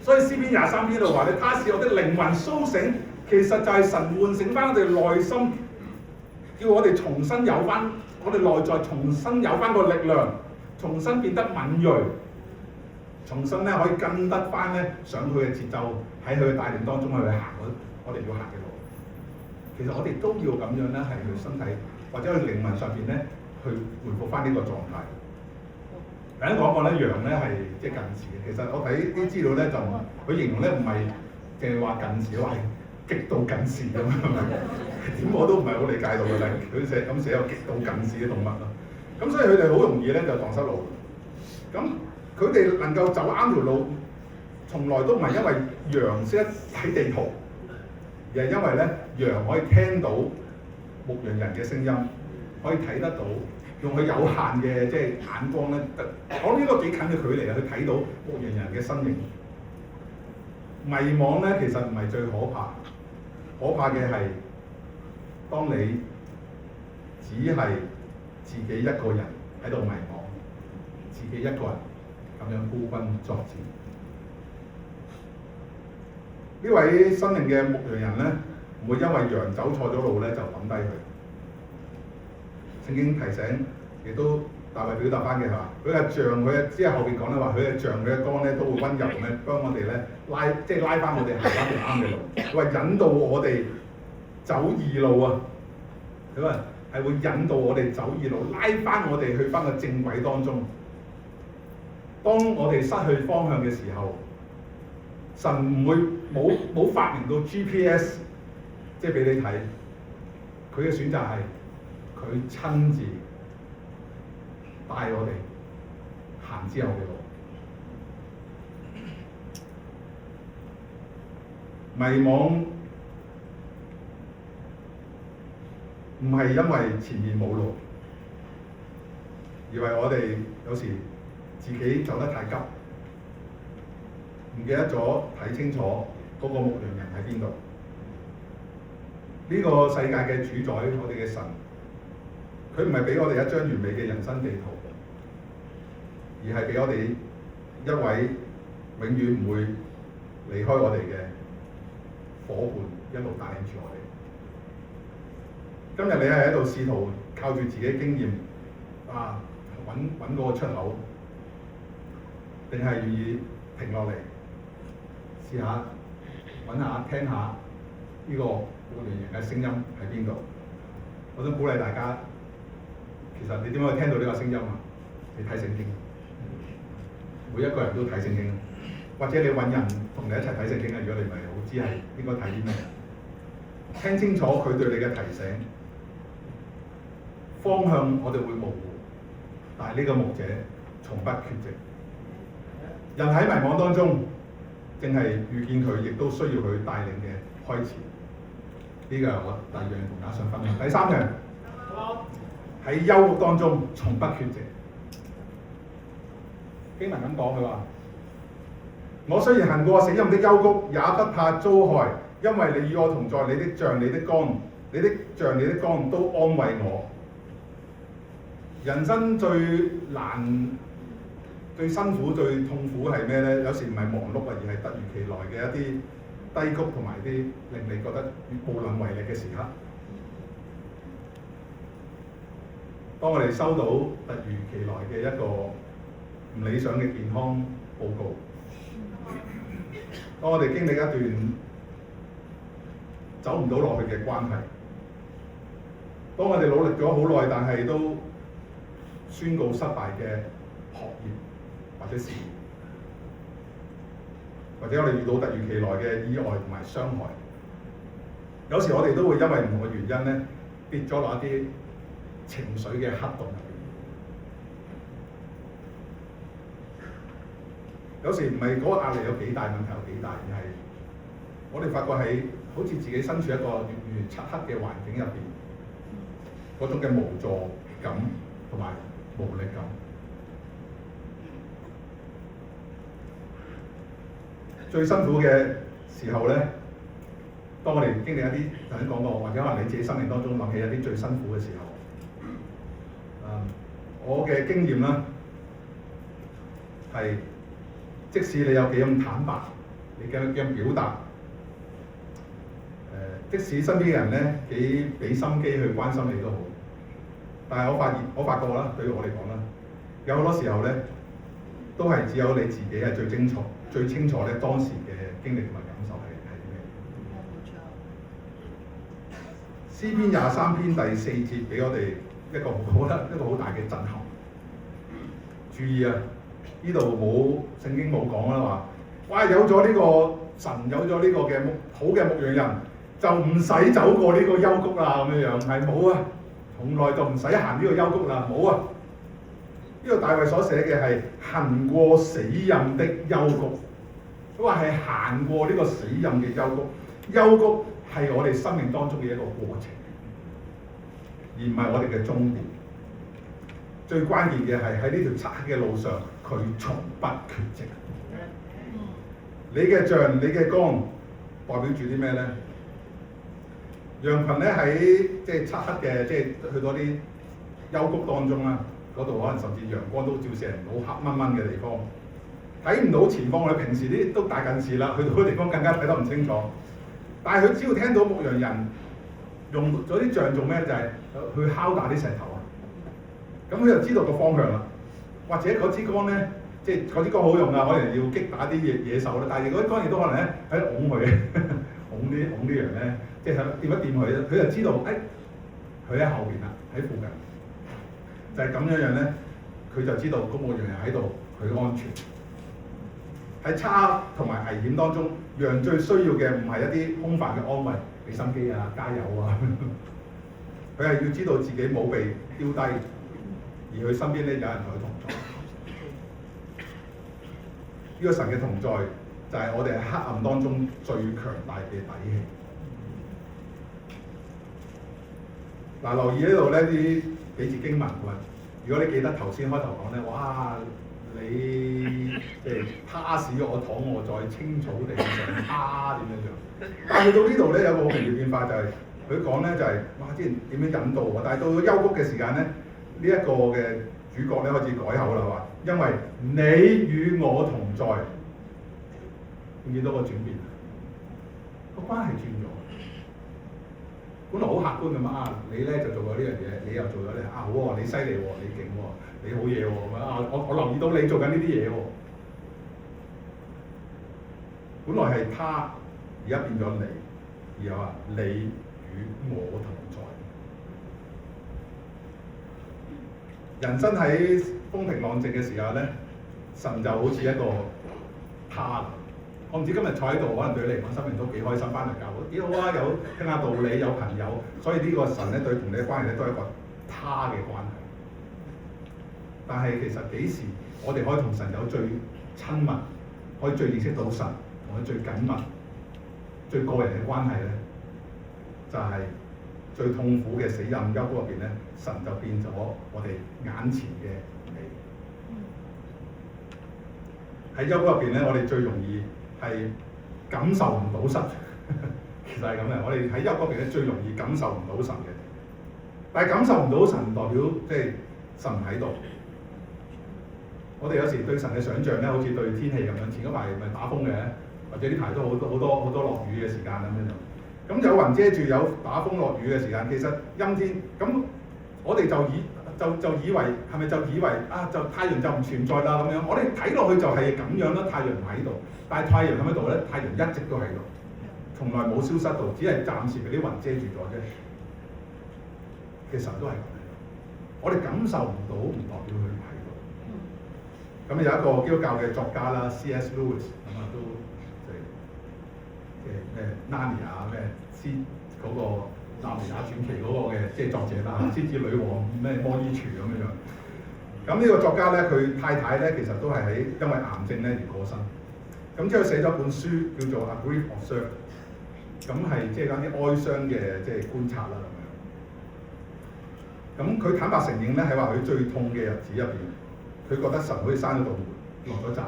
所以詩篇23篇度話咧，他使我的靈魂甦醒，其實就係神喚醒翻我哋內心，叫我哋重新有翻我哋內在，重新有翻個力量，重新變得敏鋭，重新咧可以跟得翻咧上佢嘅節奏，喺佢嘅帶領當中去行我哋要行嘅路。其實我哋都要咁樣咧，係去身體或者去靈魂上邊咧，去回復翻呢個狀態。頭先講過咧，羊咧係即係近視嘅。其實我睇啲資料咧，就佢形容咧唔係淨係話近視，話係極度近視咁樣。點我都唔係好理解到嘅，但係佢寫有極度近視嘅動物咯。咁所以佢哋好容易咧就蕩失路。咁佢哋能夠走啱條路，從來都唔係因為羊識得睇地圖，而係因為咧羊可以聽到牧羊人嘅聲音，可以睇得到。用佢有限嘅即係眼光咧，我諗呢個幾近嘅距離啊，去睇到牧羊人嘅身形。迷惘咧其實唔係最可怕，可怕嘅係當你只係自己一個人喺度迷惘，自己一個人咁樣孤軍作戰。呢位新嚟嘅牧羊人咧，唔會因為羊走錯咗路咧就抌低佢。聖經提醒，亦都大衛表達翻嘅係話，佢嘅杖，佢即係後邊講咧話，佢嘅杖，佢嘅竿咧都會溫柔咁樣幫我哋咧拉翻我哋行翻條啱嘅路。佢話引導我哋走義路啊！佢話係會引導我哋走義路，拉翻我哋去翻個正軌當中。當我哋失去方向嘅時候，神唔會冇發明到 GPS， 即係俾你睇。佢嘅選擇係。佢親自帶我哋行之後嘅路，迷惘唔係因為前面冇路，而係我哋有時自己走得太急，唔記得咗睇清楚嗰個牧羊人喺邊度。呢個世界嘅主宰，我哋嘅神。佢唔係俾我哋一張完美嘅人生地圖，而係俾我哋一位永遠唔會離開我哋嘅夥伴，一路帶領住我哋。今日你係喺度試圖靠住自己經驗揾嗰個出口，定係願意停落嚟試下揾下聽下呢個牧羊人嘅聲音喺邊度？我想鼓勵大家。其實你點樣去聽到呢個聲音啊？你睇聖經，每一個人都睇聖經，或者你揾人同你一齊睇聖經啊。如果你唔係好知係應該睇啲咩，聽清楚佢對你嘅提醒，方向我哋會模糊，但係呢個牧者從不缺席。人喺迷惘當中，正係遇見佢，亦都需要佢帶領嘅開始。呢個係我第二樣同大家想分享。第三樣。喺憂鬱當中，從不缺席。經文咁講，佢話：我雖然行過死蔭的幽谷，也不怕遭害，因為你與我同在，你的杖、你的竿、你的杖、你的竿都安慰我。人生最難、最辛苦、最痛苦係咩咧？有時唔係忙碌啊，而係突如其來嘅一啲低谷同埋啲令你覺得無能為力嘅時刻。當我哋收到突如其來嘅一個唔理想嘅健康報告，當我哋經歷一段走唔到落去嘅關係，當我哋努力咗好耐，但係都宣告失敗嘅學業或者事業，或者我哋遇到突如其來嘅意外同埋傷害，有時我哋都會因為唔同嘅原因咧，跌咗落一啲情緒嘅黑洞入邊。有時唔係嗰個壓力有幾大，問題有幾大，而係我哋發覺係好似自己身處一個越嚟越漆黑嘅環境入邊，嗰種嘅無助感同埋無力感。最辛苦嘅時候咧，當我哋經歷一啲頭先講過，或者可能你自己生命當中諗起一啲最辛苦嘅時候，我嘅經驗啦係，即使你有幾咁坦白，你幾咁表達，即使身邊嘅人咧幾俾心機去關心你都好，但係我發覺啦，對於我嚟講啦，有好多時候咧，都係只有你自己係最清楚咧當時嘅經歷同埋感受係啲咩。詩篇23篇第4節俾我哋一個好大嘅震撼。注意啊！呢度聖經冇講啦，話哇有咗呢個神有咗呢個嘅好嘅牧羊人，就唔使走過呢個幽谷啦咁樣樣，係冇啊！從來就唔使行呢個幽谷啦，冇啊！呢個大衛所寫嘅係行過死蔭的幽谷，佢話係行過呢個死蔭嘅幽谷。幽谷係我哋生命當中嘅一個過程，而唔係我哋嘅終點。最關鍵嘅係喺呢條漆黑嘅路上，佢從不缺席。你嘅杖、你嘅竿代表住啲咩咧？羊群咧喺即係漆黑嘅，即係去到啲幽谷當中啦，嗰度可能甚至陽光都照射唔到，黑掹掹嘅地方，睇唔到前方。我哋平時啲都大近視啦，去到嗰地方更加睇得唔清楚。但係佢只要聽到牧羊人用咗啲杖做咩，就係去敲打啲石頭啊。咁佢就知道個方向啦，或者嗰支竿咧，即係嗰支竿好用啊，可能要擊打啲野獸啦。但係嗰啲竿亦都可能咧喺度拱佢，拱啲羊咧，即係掂一掂佢，佢就知道，佢喺後邊啦，喺附近。就係咁樣咧，佢就知道個牧羊人喺度，佢安全。喺差同埋危險當中，羊最需要嘅唔係一啲空泛嘅安慰，俾心機啊，加油啊，佢係要知道自己冇被丟低。而佢身邊咧有人同佢同在，呢個神嘅同在就係我哋喺黑暗當中最強大嘅底氣。嗱，留意呢度咧啲幾節經文喎。如果你記得頭先開頭講咧，哇！你即係他使我躺臥在青草地上，他點樣？但係去到呢度咧有個好微妙變化，就係佢講咧就係哇！之前點樣引導我，但係到咗幽谷嘅時間咧。呢一個嘅主角咧開始改口啦，話因為你與我同在，見到個轉變，個關係轉咗。本來好客觀咁啊，你咧就做咗呢樣嘢，你又做咗咧啊好喎，你犀利喎，你勁喎，你好嘢喎，啊我留意到你做緊呢啲嘢喎。本來係他，而家變咗你，而又話你與我同在。人生喺風平浪靜嘅時候咧，神就好似一個他。我唔知今日坐喺度，可能對你嚟講，生命都幾開心，翻嚟教會幾好啊！有聽下道理，有朋友，所以呢個神咧對同你嘅關係咧都係一個他嘅關係。但係其實幾時我哋可以同神有最親密，可以最認識到神，同佢最緊密、最個人嘅關係咧，就係、最痛苦嘅死蔭幽谷入邊咧，神就變咗我哋眼前嘅你。喺幽谷入邊咧，我哋最容易係感受唔到神，其實係咁嘅。我哋喺幽谷入邊咧，最容易感受唔到神嘅。但係感受唔到神，代表即係神唔喺度。我哋有時對神嘅想像咧，好似對天氣咁樣。前嗰排咪打風嘅，或者呢排都好多落雨嘅時間咁樣。咁有雲遮住，有打風落雨嘅時間，其實陰天，咁我哋就以為係咪就以為啊，就太陽就唔存在啦咁樣。我哋睇落去就係咁樣啦，太陽唔喺度，但係太陽喺度咧，太陽一直都喺度，從來冇消失到，只係暫時俾啲雲遮住咗啫。其實都係咁樣，我哋感受唔到，唔代表佢唔喺度。咁有一個基督教嘅作家啦 ，C.S. Lewis 咁啊都。咩 Narnia 咩嗰個《納尼亞傳奇》嗰個嘅即係作者啦，獅子女王咩摩伊廚咁樣。咁呢個作家咧，佢太太咧其實都係因為癌症咧而過身。咁之後寫咗本書叫做《A Grief Observed》，咁係即係講啲哀傷嘅即係觀察啦咁樣。咁佢坦白承認咧，喺話佢最痛嘅日子入邊，佢覺得神好似閂咗道門，落咗閘，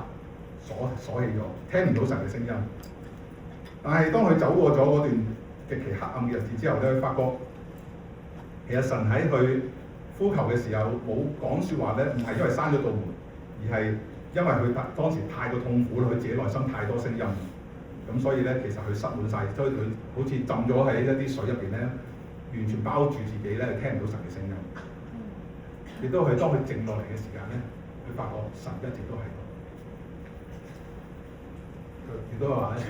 鎖起咗，聽唔到神嘅聲音。但係當佢走過咗嗰段極其黑暗嘅日子之後咧，佢發覺其實神喺佢呼求嘅時候冇講説話咧，唔係因為閂咗道門，而係因為佢當時太過痛苦啦，佢自己內心太多聲音，咁所以咧其實佢塞滿晒，所以佢好似浸咗喺一啲水入邊咧，完全包住自己咧，聽唔到神嘅聲音。亦都係當佢靜落嚟嘅時間咧，佢發覺神一直都喺度。亦都係話咧，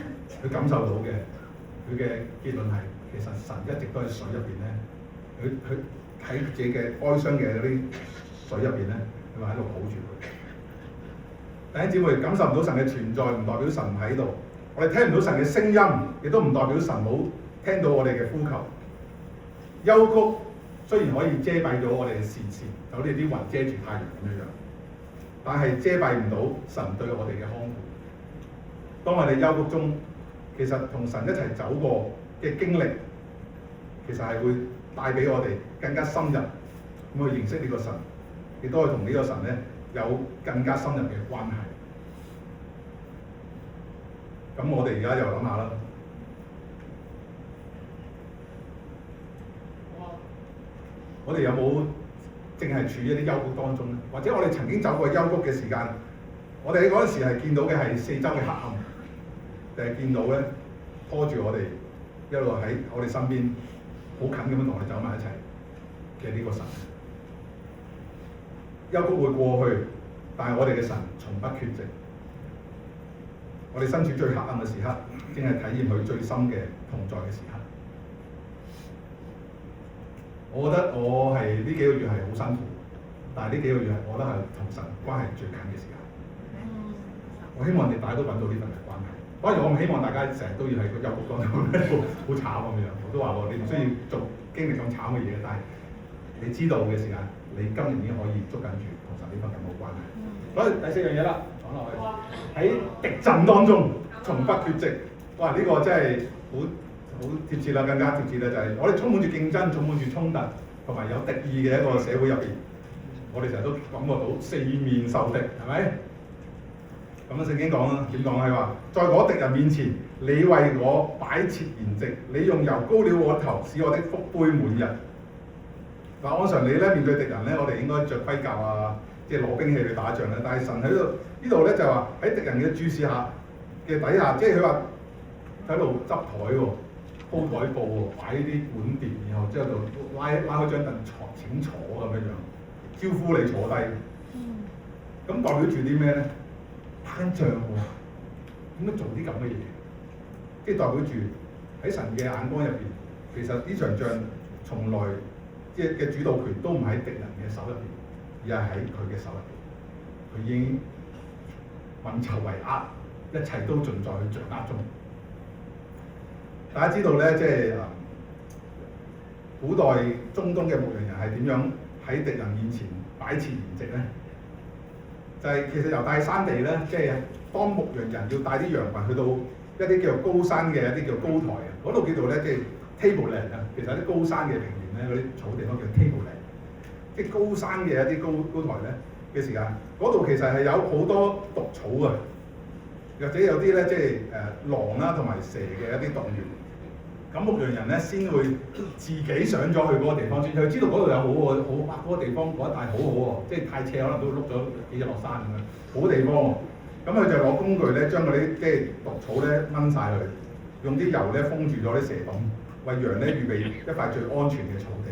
佢感受到嘅，佢嘅結論係其實神一直都喺水入邊咧，佢喺自己嘅哀傷嘅嗰啲水入邊咧，佢話喺度抱住佢。弟兄姊妹，感受唔到神嘅存在，唔代表神唔喺度。我哋聽唔到神嘅聲音，亦都唔代表神冇聽到我哋嘅呼求。幽谷雖然可以遮蔽咗我哋嘅視線，就好似啲雲遮住太陽咁樣樣，但係遮蔽唔到神對我哋嘅看顧。當我哋幽谷中，其實同神一齊走過嘅經歷，其實係會帶俾我哋更加深入咁去認識呢個神，亦都係同呢個神咧有更加深入嘅關係。咁我哋而家又諗下啦，我哋有冇淨係處於一啲幽谷當中咧？或者我哋曾經走過幽谷嘅時間，我哋喺嗰陣時係見到嘅係四周嘅黑暗，定係見到咧拖住我哋一路喺我哋身邊好近咁樣同我哋走埋一齊嘅呢個神？幽谷會過去，但係我哋嘅神從不缺席。我哋身處最黑暗嘅時刻，正係體驗佢最深嘅同在嘅時刻。我覺得我係呢幾個月係好辛苦，但係呢幾個月係我覺得係同神關係最近嘅時間。我希望你大家都揾到呢份嘅關係。當然我唔希望大家成日都要喺個幽谷當中好慘咁樣。我都話喎，你唔需要做經歷咁慘嘅嘢，但係你知道嘅時間，你今日已經可以捉緊住同神呢份咁好關係。所以第四樣嘢啦，講落去喺敵陣當中從不缺席。哇！呢個真係好貼切啦，更加貼切咧就係我哋充滿住競爭、充滿住衝突同埋有敵意嘅一個社會入邊，我哋成日都感覺到四面受敵，係咪？咁啊聖經講啦，點講係話，在我敵人面前，你為我擺設筵席，你用油膏了我頭，使我的福杯滿溢。嗱，按常理咧，面對敵人咧，我哋應該着盔甲啊，即係攞兵器去打仗咧。但係神喺度呢度咧就話喺敵人嘅注視下嘅底下，即係佢話喺度執台喎，鋪台布喎，擺啲碗碟，然後之後就拉開張凳請坐咁樣樣，招呼你坐低。咁代表住啲咩咧？打仗喎，點解做啲咁嘅嘢？即係代表住喺神嘅眼光入邊，其實呢場仗從來即係嘅主導權都唔喺敵人嘅手入邊，而係喺佢嘅手入邊。佢已經運籌帷幄，一切都盡在佢掌握中。大家知道咧，即係古代中東嘅牧羊人係點樣喺敵人面前擺設筵席咧？就係其實猶大山地咧，即係當牧羊人要帶啲羊群去到一啲叫做高山嘅一啲叫高台啊，嗰度叫做咧即係 tableland 啊。其實啲高山嘅平原咧，嗰啲草地方叫 tableland，即係高山嘅一啲高台咧嘅時間，嗰度其實係有好多毒草啊，或者有啲咧即係狼啦同埋蛇嘅一啲動物。咁牧羊人咧先會自己上咗去嗰個地方先，佢知道嗰度有好哇嗰個地方嗰一帶好好喎，即係太斜可能都碌咗幾日落山咁樣，好地方喎。咁佢就攞工具咧將嗰啲即係毒草咧掹晒佢，用啲油咧封住咗啲蛇洞，為羊咧預備一塊最安全嘅草地。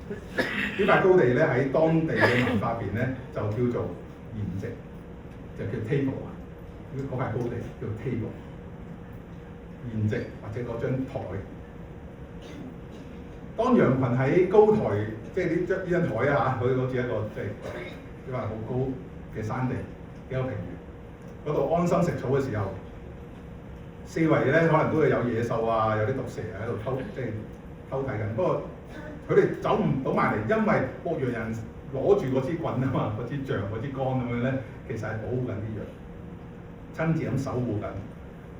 呢塊高地咧喺當地嘅文化入邊咧就叫做筵席，就叫 table 啊。嗰塊高地叫 table。筵席或者嗰張台，當羊群喺高台，即係呢張台啊嚇，好似一個即係因為好高嘅山地一個平原，嗰度安心食草嘅時候，四圍咧可能都會有野獸啊，有啲毒蛇喺度偷睇緊。不過佢哋走唔到埋嚟，因為牧羊人攞住嗰支棍啊嘛，嗰支杖、嗰支竿咁樣咧，其實係保護緊啲羊，親自咁守護緊。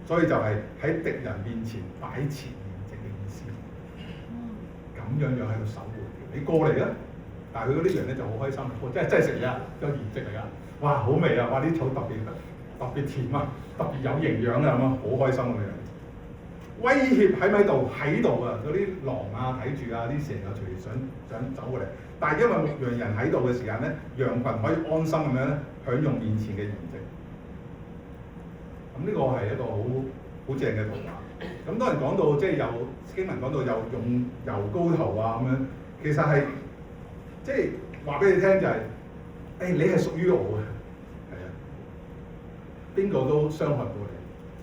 所以就係喺敵人面前擺設筵席嘅意思，咁樣喺度守護你過嚟啊！但係佢嗰啲羊咧就好開心，真係食嘢啊，有筵席嚟㗎，哇好味啊！哇啲草特別甜啊，特別有營養啊咁啊，好開心咁樣。威脅喺咪度？喺度啊！嗰啲狼啊睇住啊，啲蛇啊隨時想走過嚟。但係因為牧羊人喺度嘅時間咧，羊群可以安心咁樣咧享用面前嘅筵席。咁呢個係一個好正嘅圖畫。咁當然講到即係有經文講到有用油膏頭啊咁樣，其實係即係話俾你聽就係、你係屬於我嘅，係啊，邊個都傷害到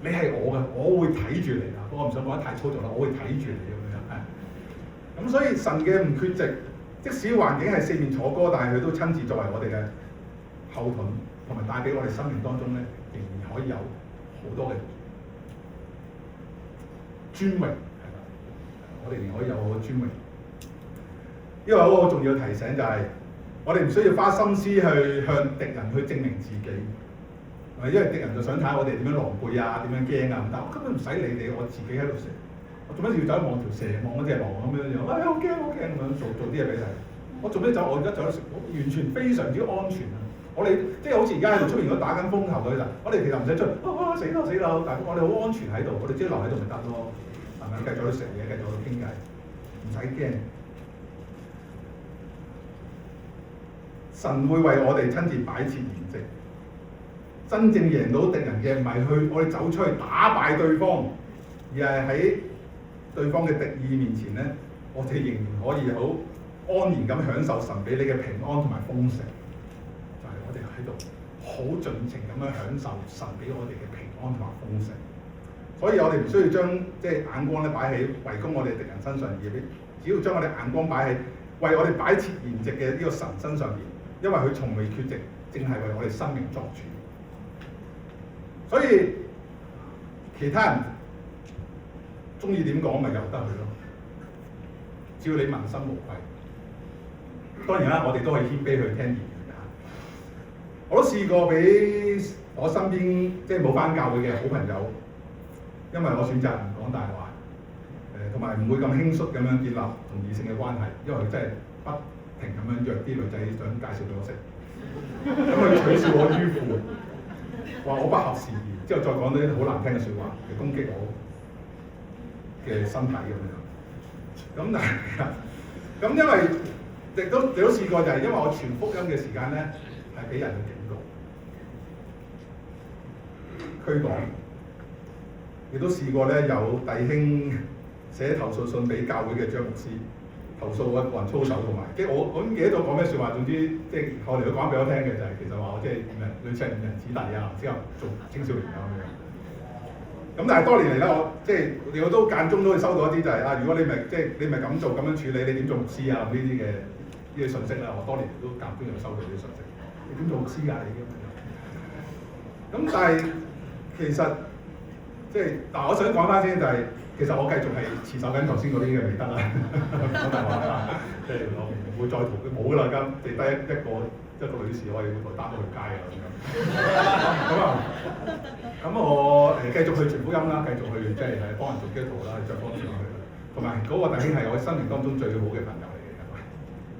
你，你係我嘅，我會睇住你啊！不過我唔想講得太粗俗啦，我會睇住你咁樣係。咁所以神嘅唔缺席，即使環境係四面楚歌，但係佢都親自作為我哋嘅後盾，同埋帶俾我哋生命當中咧，仍然可以有好多嘅尊榮，係啦，我哋仍然可以有好多尊榮。呢個好重要嘅提醒就係、我哋唔需要花心思去向敵人去證明自己，因為敵人就想睇下我哋點樣狼狽啊，點樣驚啊，但我根本唔使理你，我自己喺度食，我做乜要走去望條蛇，望嗰隻狼咁樣樣？好驚好驚咁樣做啲嘢俾你睇。我做咩走？我而家走得食，我完全非常之安全啊！我哋即係好似而家喺度出現咗打緊風球嗰啲，我哋其實唔使出嚟，死啦死啦！但係我哋好安全喺度，我哋只係留喺度咪得咯，係咪？繼續去食嘢，繼續去傾偈，唔使驚。神會為我哋親自擺設筵席，真正贏到敵人嘅唔係去我哋走出去打敗對方，而係喺對方嘅敵意面前咧，我哋仍然可以好安然咁享受神俾你嘅平安同埋豐盛。就係、我哋喺度好盡情咁樣享受神俾我哋嘅平安同埋豐盛。所以我哋唔需要將即係眼光咧擺喺圍攻我哋敵人身上，而只要將我哋眼光擺喺為我哋擺設筵席嘅呢個神身上邊。因為佢從未缺席，正係為我哋生命作主。所以其他人中意點講咪由得佢咯，只要你問心無愧。當然啦，我哋都可以謙卑去聽言語㗎。我都試過俾我身邊即係冇返教會嘅好朋友，因為我選擇唔講大話，同埋唔會咁輕率咁樣建立同異性嘅關係，因為佢真係不停咁樣約啲女仔想介紹俾我識，咁佢取笑我迂腐，話我不合時宜，之後再講啲好難聽嘅説話嚟攻擊我嘅身體咁樣。咁但係咁因為你都試過，就係因為我傳福音嘅時間咧係俾人去警告、驅趕，亦都試過咧有弟兄寫投訴信俾教會嘅張牧師。投訴啊，個人操守同埋，即係我唔記得咗講咩説話。總之，即係後嚟佢講俾我聽嘅就係、其實話我即係類似係誤人子弟啊，之後做青少年啊咁樣。咁但係多年嚟咧，我即係我都間中都會收到一啲就係、如果你咪即係你咪咁做咁樣處理，你點做牧師啊？呢啲嘅呢啲信息啦，我多年嚟都間中有收到呢啲信息。你點做牧師㗎？你咁但係其實即係我想講翻先就係、其實我繼續係持守緊頭先嗰啲嘅美德啦，講大話啦，即係我唔會再同佢冇啦，而家剩低一個女士，我哋會擔到去街啊咁樣。咁我繼續去傳福音啦，繼續去即係幫人做基督徒啦，再幫助佢。同埋嗰個弟兄係我生命當中最好嘅朋友嚟嘅，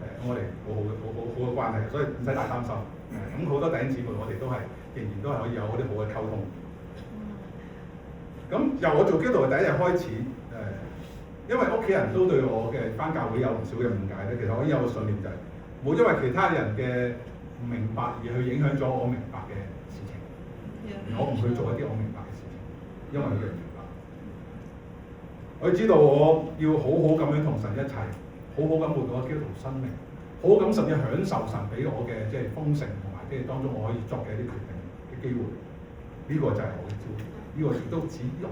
咁我哋好嘅關係，所以唔使太擔心。咁好多弟兄姊妹，我哋都係仍然都係可以有嗰啲好嘅溝通。咁由我做基督徒第一日開始，因為屋企人都對我嘅返教會有唔少嘅誤解咧，其實我已經有個信念就係冇因為其他人嘅唔明白而去影響咗我明白嘅事情，而我唔去做一啲我明白嘅事情，因為佢哋唔明白。我知道我要好好咁樣同神一齊，好好咁活我基督徒生命，好好咁甚至享受神俾我嘅即係豐盛同埋即係當中我可以作嘅一啲決定嘅機會，呢個就係我嘅焦點。呢個亦都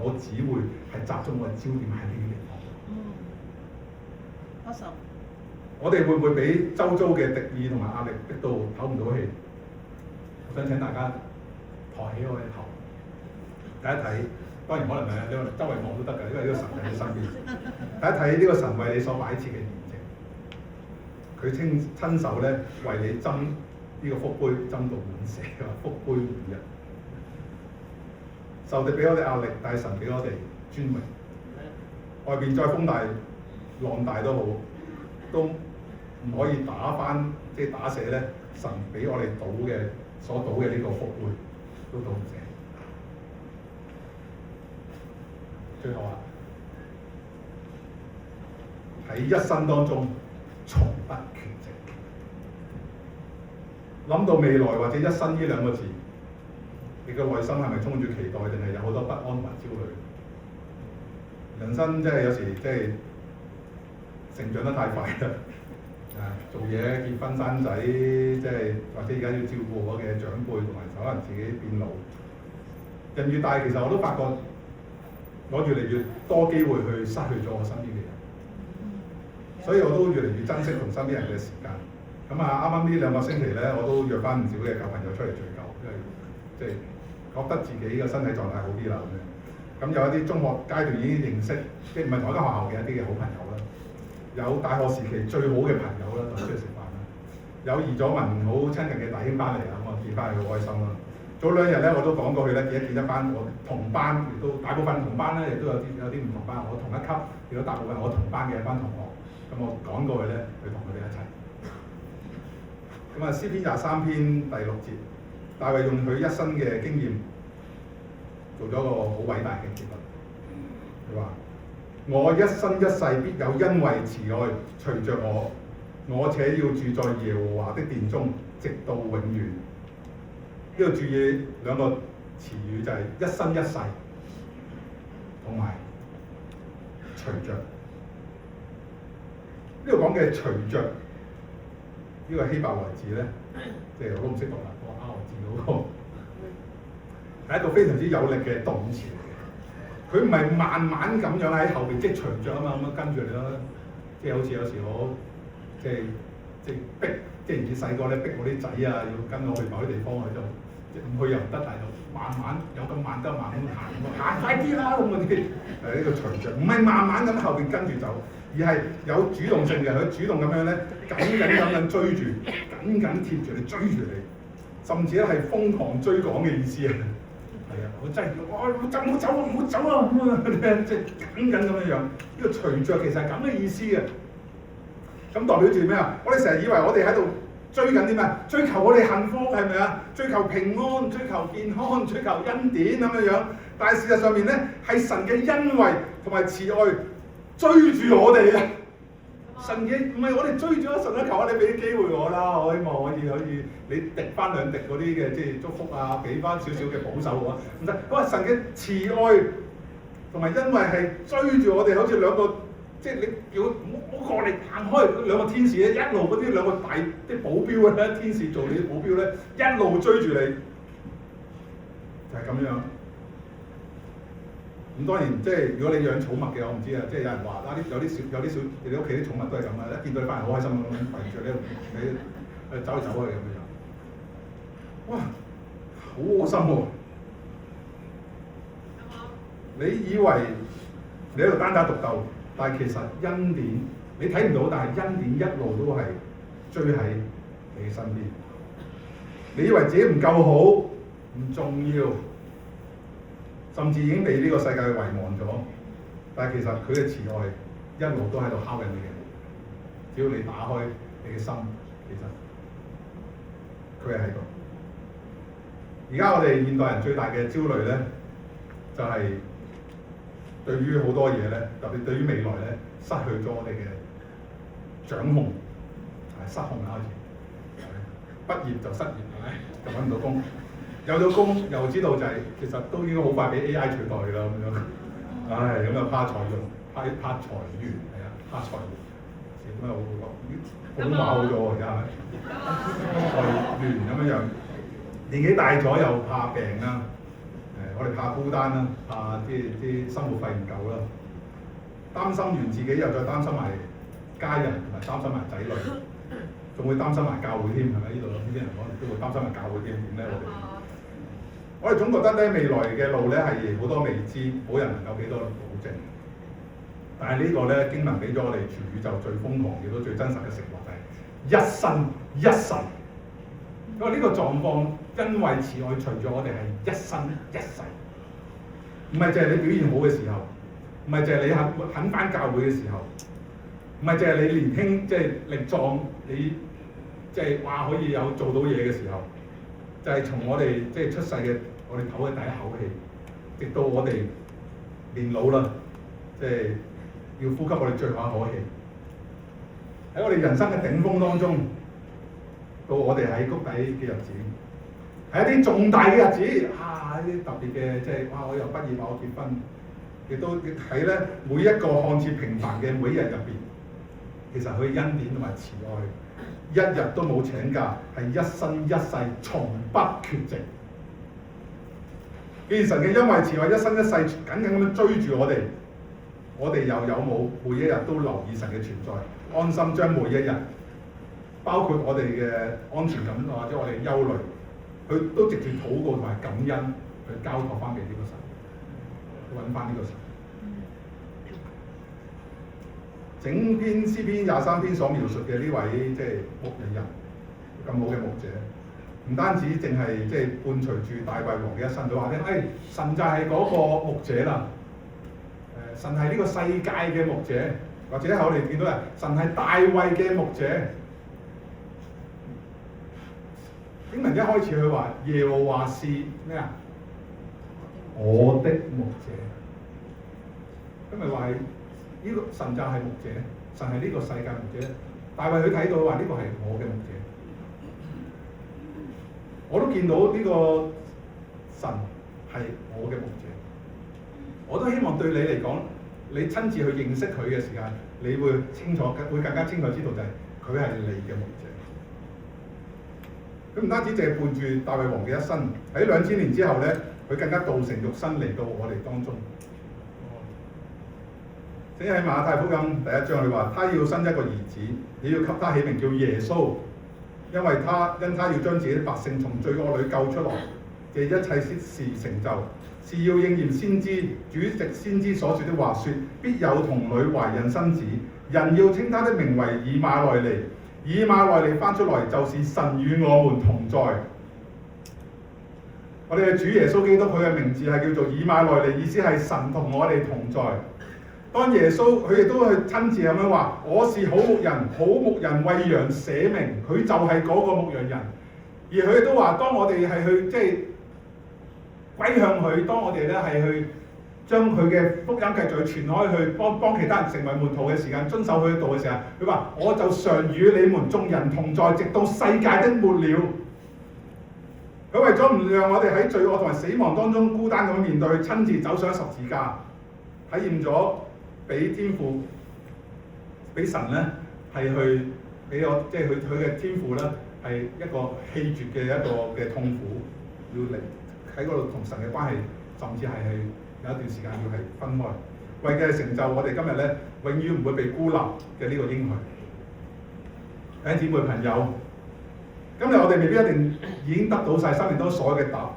我只會係集中我嘅焦點喺呢啲地方。我哋會唔會俾周遭嘅敵意同埋壓力逼到唞唔到氣？我想請大家抬起我嘅頭，睇一睇。當然可能係你周圍望都得㗎，因為呢個神喺你身邊。睇一睇呢個神為你所擺設嘅筵席，佢親手咧為你斟呢個福杯，斟到滿瀉㗎，福杯滿溢。受敵俾我哋壓力，但係神俾我哋尊榮。外邊再風大浪大都好，都唔可以打翻即係打寫咧神俾我哋所賭嘅呢個復活都賭唔寫。最後啊，喺一生當中從不缺席。諗到未來或者一生呢兩個字，你嘅內心係咪充滿住期待，定係有好多不安同埋焦慮？人生即係有時即係成長得太快啦，做嘢、結婚、生仔，即係或者而家要照顧我嘅長輩，同埋可能自己變老。人越大，其實我都發覺我越嚟越多機會去失去咗我身邊嘅人，所以我都越嚟越珍惜同身邊人嘅時間。咁啊，啱啱呢兩個星期咧，我都約翻唔少嘅舊朋友出嚟聚舊，因為即係覺得自己嘅身體狀態好啲啦咁樣。咁有一啲中學階段已經認識，即係唔係同一間學校嘅一啲嘅好朋友啦。有大學時期最好嘅朋友啦，同佢出去食飯啦。有移咗民好親近嘅弟兄翻嚟啦，咁我見翻佢好開心啦。早兩日咧我都講過去咧，見一班我同班，亦都大部分同班咧，亦都有啲唔同班。我同一級，亦都大部分我同班嘅一班同學。咁我趕過去咧，去同佢哋一齊。咁啊，詩篇23篇第6節，大衛用佢一生嘅經驗做咗個好偉大嘅結論。佢話：我一生一世必有恩惠慈愛隨着我，我且要住在耶和華的殿中，直到永遠。呢度注意兩個詞語就係一生一世同埋隨着。呢度講嘅隨着呢個希伯來字咧，即係我都唔識讀啦，個 R 字嗰個係一個非常之有力嘅動詞嚟嘅。佢唔係慢慢咁樣喺後邊即係隨着啊嘛，咁樣跟住你咯。即係好似有時我即係逼，即係唔似細個咧逼我啲仔啊，要跟我去某啲地方，佢就唔去又唔得，但係就慢慢有咁慢得慢咁行快啲啦咁嗰啲。呢個隨着，唔係慢慢咁後邊跟住走。而係有主動性嘅，佢主動咁樣咧，緊咁樣追住，緊貼住你，追住你，甚至咧係瘋狂追趕嘅意思啊！係啊，我真係我就唔好走啊，唔好走啊咁啊！即係緊咁樣樣，呢個隨着其實係咁嘅意思嘅。咁代表住咩啊？我哋成日以為我哋喺度追緊啲咩？追求我哋幸福係咪啊？追求平安，追求健康，追求恩典咁樣樣。但係事實上面咧，係神嘅恩惠同埋慈愛。追住我哋啊！神嘅唔係我哋追住神啊！求下你俾啲機會我啦，我希望可以你滴翻2滴嗰啲嘅即係祝福啊，俾翻少少嘅保守我。唔得，因為神嘅慈愛同埋恩惠係追住我哋，好似兩個即係你叫唔好過嚟行開兩個天使咧，一路嗰啲兩個大啲保鏢咧，天使做你啲保鏢咧，一路追住你，就係咁樣。咁當然，即係如果你養寵物嘅，我唔知啊。即係有人話啦，有啲小，你屋企啲寵物都係咁啊！一見到你翻嚟好開心咁樣圍住你走嚟走去咁樣。哇，好窩心喎！你以為你喺度單打獨鬥，但係其實恩典你睇唔到，但係恩典一路都係追喺你身邊。你以為自己唔夠好，唔重要。甚至已經被呢個世界遺忘咗，但係其實佢嘅慈愛一路都喺度敲緊你嘅門。只要你打開你嘅心，其實佢係喺度。而家我哋現代人最大嘅焦慮咧，就係對於好多嘢咧，特別對於未來咧，失去咗我哋嘅掌控，係失控啦開始。畢業就失業係咪？就揾唔到工。有咗工又知道就係、其實都應該好快俾 AI 取代㗎啦咁樣，唉咁又怕裁員，怕裁員係啊，怕裁員，咁啊好普通話好咗喎而家係咪？裁員咁樣樣，年紀大咗又怕病啦，我哋怕孤單啦，怕啲生活費唔夠啦，擔心完自己又再擔心埋家人同埋擔心埋仔女，仲會擔心埋教會添係咪？呢度呢啲人可能都會擔心埋教會添點咧我哋。我哋總覺得咧，未來嘅路咧係好多未知，冇人能夠俾到保證。但係呢個咧經文俾咗我哋全宇宙最瘋狂亦都最真實嘅承諾，就係一生一世。因為呢個狀況，因為慈愛隨住我哋係一生一世，唔係淨係你表現好嘅時候，唔係淨係你肯返教會嘅時候，唔係淨係你年輕即係力壯，你即係話可以有做到嘢嘅時候，就係從我哋即係出世嘅我哋唞嘅第一口氣，直到我哋年老啦，即係要呼吸我哋最後一口氣。喺我哋人生嘅頂峰當中，到我哋喺谷底嘅日子，係一啲重大嘅日子，一啲特別嘅即係我又畢業我結婚，亦都喺咧每一個看似平凡嘅每一日入邊，其實佢恩典同埋慈愛，一日都冇請假，係一生一世從不缺席。既然神嘅恩惠慈愛一生一世緊緊咁樣追住我哋又有冇每一日都留意神嘅存在，安心將每一日，包括我哋嘅安全感或者我哋嘅憂慮，佢都直接禱告同埋感恩去交託翻俾呢個神，揾翻呢個神。整篇詩篇23篇所描述嘅呢位即係牧人，咁好嘅牧者，唔單止淨係即係伴隨住大衛王嘅一生，佢話咧，神就係嗰個牧者啦。神係呢個世界嘅牧者，或者係我哋見到神係大衛嘅牧者。經文一開始佢話耶和華是咩啊？我的牧者。咁咪話呢個神就係牧者，神係呢個世界牧者。大衛佢睇到話呢個係我嘅牧者。我都見到呢個神係我嘅牧者。我都希望對你嚟講，你親自去認識佢嘅時間，你會清楚，會更加清楚知道就係佢係你嘅牧者。佢唔單止淨係伴住大衛王嘅一生，喺2000年之後咧，佢更加道成肉身嚟到我哋當中。即喺馬太福音第1章，佢話：他要生一個兒子，你要給他起名叫耶穌，因他要將自己的百姓從罪惡裏救出來。這一切事成就，是要應驗先知主藉先知所說的話說：必有童女懷孕生子，人要稱他的名為以馬內利。以馬內利翻出來就是神與我們同在。我哋嘅主耶穌基督，佢嘅名字係叫做以馬內利，意思係神同我哋同在。當耶穌佢亦都去親自咁樣話：我是好牧人，好牧人為羊捨命，佢就係嗰個牧羊人。而佢亦都話：當我哋係去即係歸向佢，當我哋咧係去將佢嘅福音繼續傳開去幫其他人成為門徒嘅時間，遵守佢嘅道嘅時候，佢話：我就常與你們眾人同在，直到世界的末了。佢為咗唔讓我哋喺罪惡同埋死亡當中孤單咁面對，親自走上十字架，體驗咗俾天父、俾神咧係去俾我，即係佢嘅天父咧係一個棄絕嘅一個嘅痛苦，要嚟喺嗰度同神嘅關係，甚至係有一段時間要係分開，為嘅成就我哋今日咧永遠唔會被孤立嘅呢個應許。弟兄姊妹朋友，今日我哋未必一定已經得到晒生命當中所有嘅答案，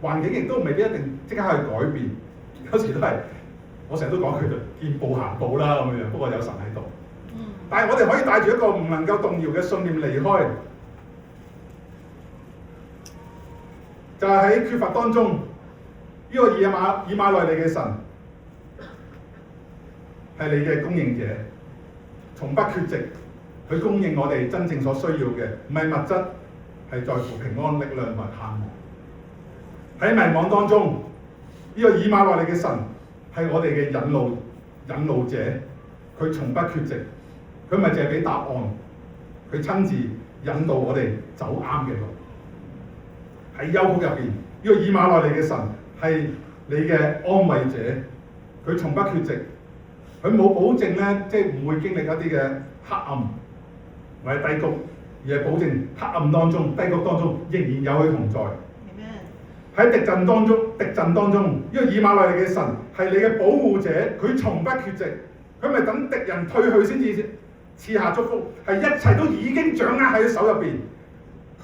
環境亦都未必一定即刻去改變，有時都係我成日都講佢就見步行步啦咁樣，不過有神喺度。但係我哋可以帶住一個唔能夠動搖嘅信念離開，就係喺缺乏當中，呢個以馬內利嘅神係你嘅供應者，從不缺席。佢供應我哋真正所需要嘅，唔係物質，係在乎平安、力量同盼望。喺迷惘當中，呢個以馬內利嘅神係我哋嘅引路者，佢從不缺席。佢咪淨係俾答案，佢親自引導我哋走啱嘅路。喺幽谷入邊，呢個以馬內利嘅神係你嘅安慰者，佢從不缺席。佢冇保證咧，即係唔會經歷一啲嘅黑暗或者低谷，而係保證黑暗當中、低谷當中仍然有佢同在。喺敵陣當中，呢個以馬內利嘅神係你嘅保護者，佢從不缺席。佢咪等敵人退去先至賜下祝福，係一切都已經掌握喺佢手入邊。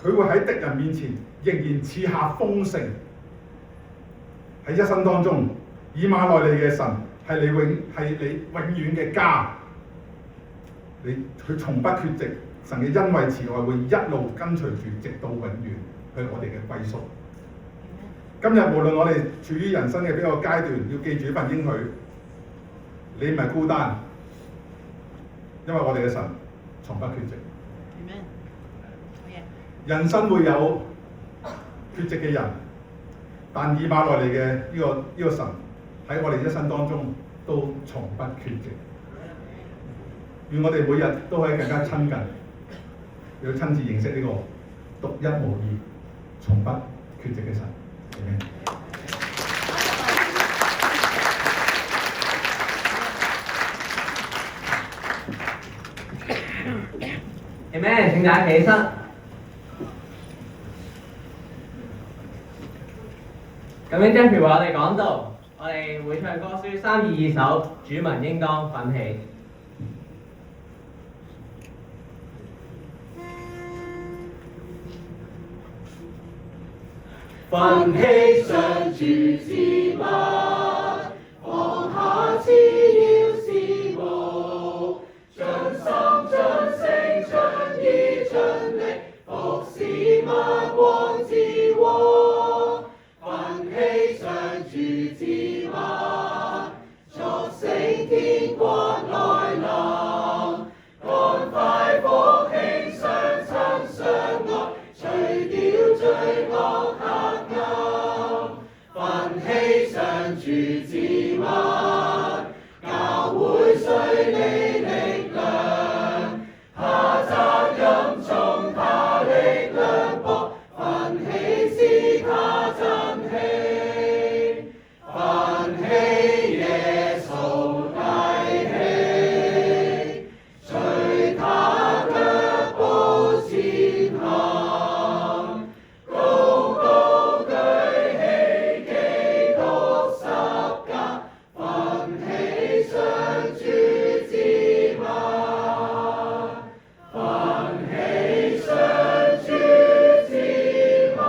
佢會喺敵人面前仍然賜下豐盛。喺一生當中，以馬內利嘅神係你永遠嘅家。佢從不缺席，神嘅恩惠慈愛會一路跟隨住，直到永遠，去我哋嘅歸宿。今日無論我哋處於人生嘅邊個階段，要記住一份應許，你唔係孤單，因為我哋嘅神從不缺席。人生會有缺席嘅人，但以馬內利嘅呢個神喺我哋一生當中都從不缺席。願我哋每日都可以更加親近，要親自認識呢個獨一無二、從不缺席嘅神。Amen，請大家企起身。咁樣 Jeffrey 為我哋講道，我哋會唱歌書322首，主民應當奮起。奮起上主之物，放下次要事務，盡心盡性盡意盡力服侍萬王之王。奮起上主之物，作成天國來臨，趕快復興相親相愛，除掉罪惡黑暗。奮起上主之物，教會需你力量，他責任從他力量搏，奮起使他振興，奮起耶穌弟兄，隨他腳步前行，高高舉起基督十架，奮起上主之物，奮起上主之物。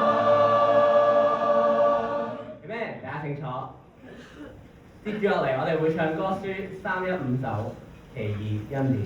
Amen，大家請坐。接住落嚟，我哋會唱歌書315首，其二恩典。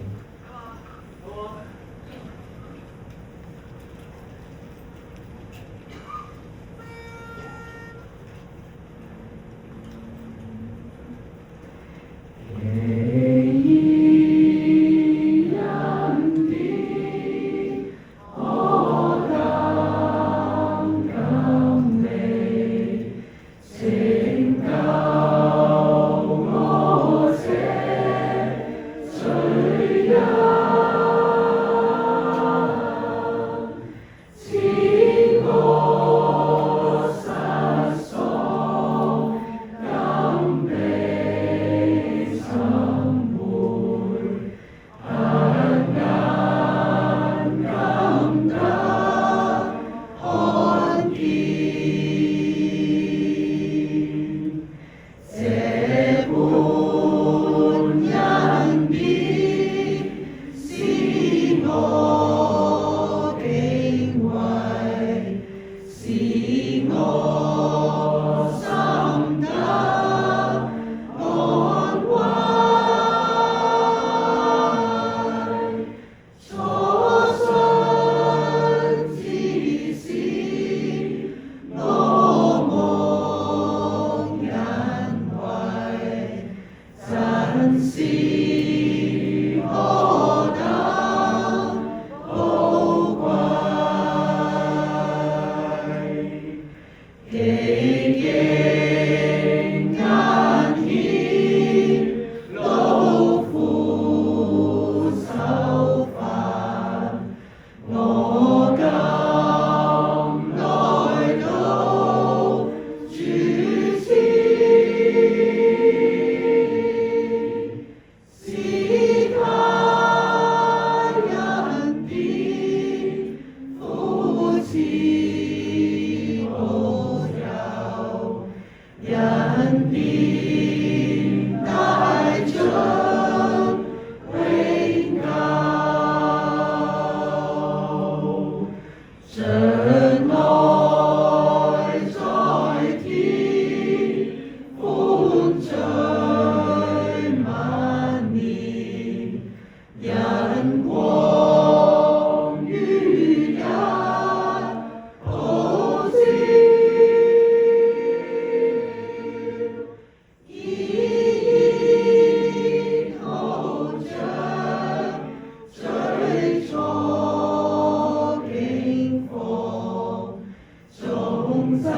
眾生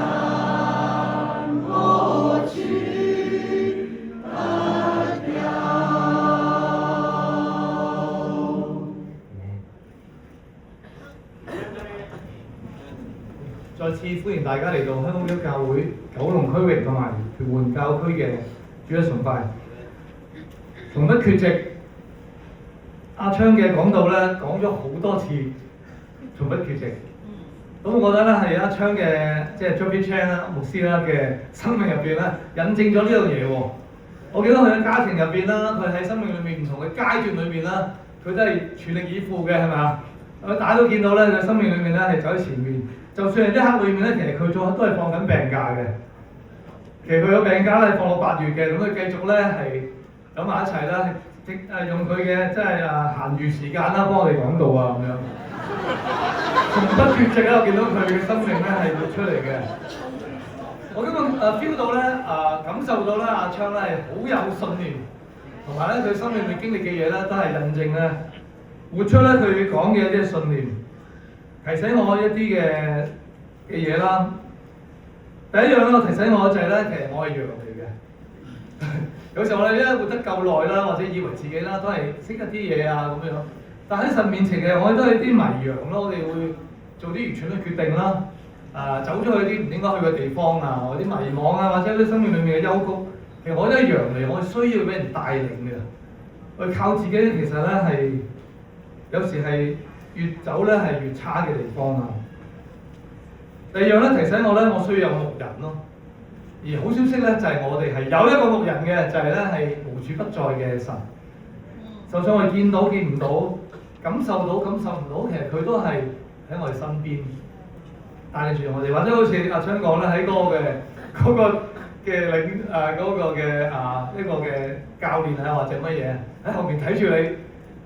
何處不休。再次歡迎大家嚟到香港基督教會九龍區域同埋屯門教區嘅主日崇拜。從不缺席阿昌嘅講道咧，講咗好多次，從不缺席。咁我覺得咧係阿昌嘅即係 Joby Chan 啦、牧師啦嘅生命入邊咧，印證咗呢樣嘢喎。我記得佢喺家庭入邊啦，佢喺生命裏面唔同嘅階段裏面啦，佢都係全力以赴嘅，係咪啊？大家都見到咧，佢生命裏面咧係走喺前面。就算係一刻裏面咧，其實佢都係放緊病假嘅。其實佢有病假咧放到8月嘅，咁佢繼續咧係走埋一齊啦，用佢嘅即係閒餘時間啦，幫我哋講道啊咁樣。從不缺席啦，我見到佢嘅生命咧係活出嚟嘅。我今日feel到咧感受到咧阿昌咧係好有信念，同埋咧佢生命裏經歷嘅嘢咧都係印證咧活出咧佢講嘅一啲信念。提醒我一啲嘅嘢啦。第一樣咧，我提醒我就係咧，其實我係羊嚟嘅。有時候我哋咧活得夠耐啦，或者以為自己啦都係識一啲嘢啊咁樣，但喺神面前嘅我哋都係啲迷羊咯。我哋會做啲愚蠢嘅決定啦，走咗去啲唔應該去嘅地方啊，或者迷惘啊，或者啲生命裡面嘅幽谷。其實我都係羊嚟，我需要俾人帶領嘅。我靠自己其實咧係有時係。越走咧係越差嘅地方啊！第二樣咧提醒我咧，我需要有牧人咯。而好消息咧就係我哋係有一個牧人嘅，就係咧係無處不在嘅神。就算我哋見到見唔到，感受到感受唔到，其實佢都係喺我哋身邊帶領住我哋。或者好似阿昌講咧，喺嗰個嘅嗰個嘅呢個嘅教練啊，或者乜嘢喺後面睇住你。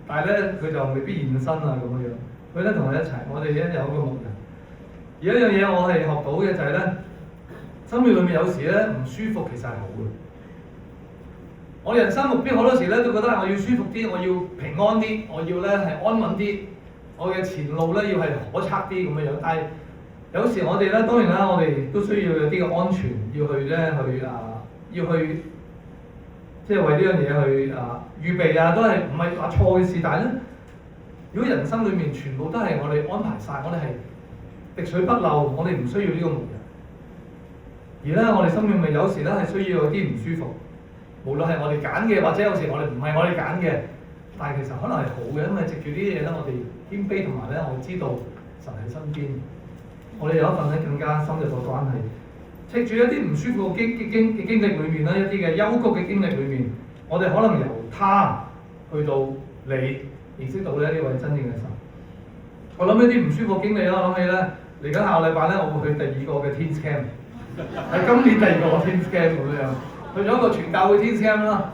但係咧，佢就未必現身啊咁樣。佢咧同我一齊，我哋咧有個牧人。而一樣嘢我係學到嘅就係咧，生命裏面有時咧唔舒服其實係好嘅。我人生目標好多時咧都覺得我要舒服啲，我要平安啲，我要咧係安穩啲，我嘅前路咧要係可測啲咁樣。但係有時我哋咧當然啦，我哋都需要有啲嘅安全，要去咧要去。即係為呢樣嘢去預備啊，都係唔係話錯嘅事。但係咧，如果人生裏面全部都係我哋安排晒，我哋係滴水不漏，我哋唔需要呢個牧人。而咧，我哋生命咪有時咧係需要有啲唔舒服，無論係我哋揀嘅，或者有時我哋唔係我哋揀嘅，但係其實可能係好嘅，因為藉住呢啲嘢咧，我哋謙卑同埋咧，我知道神喺身邊，我哋有一份咧更加深入嘅關係。藉住一啲唔舒服嘅經歷裏面咧，一啲嘅幽谷嘅經歷裏面，我哋可能由他去到你認識到咧呢位真正嘅神。我諗一啲唔舒服經歷啦，我諗起咧嚟緊下個禮拜咧，我會去第2個嘅 Teens Camp， 係今年第2個 Teens Camp 咁樣，去咗一個全教會 Teens Camp 啦。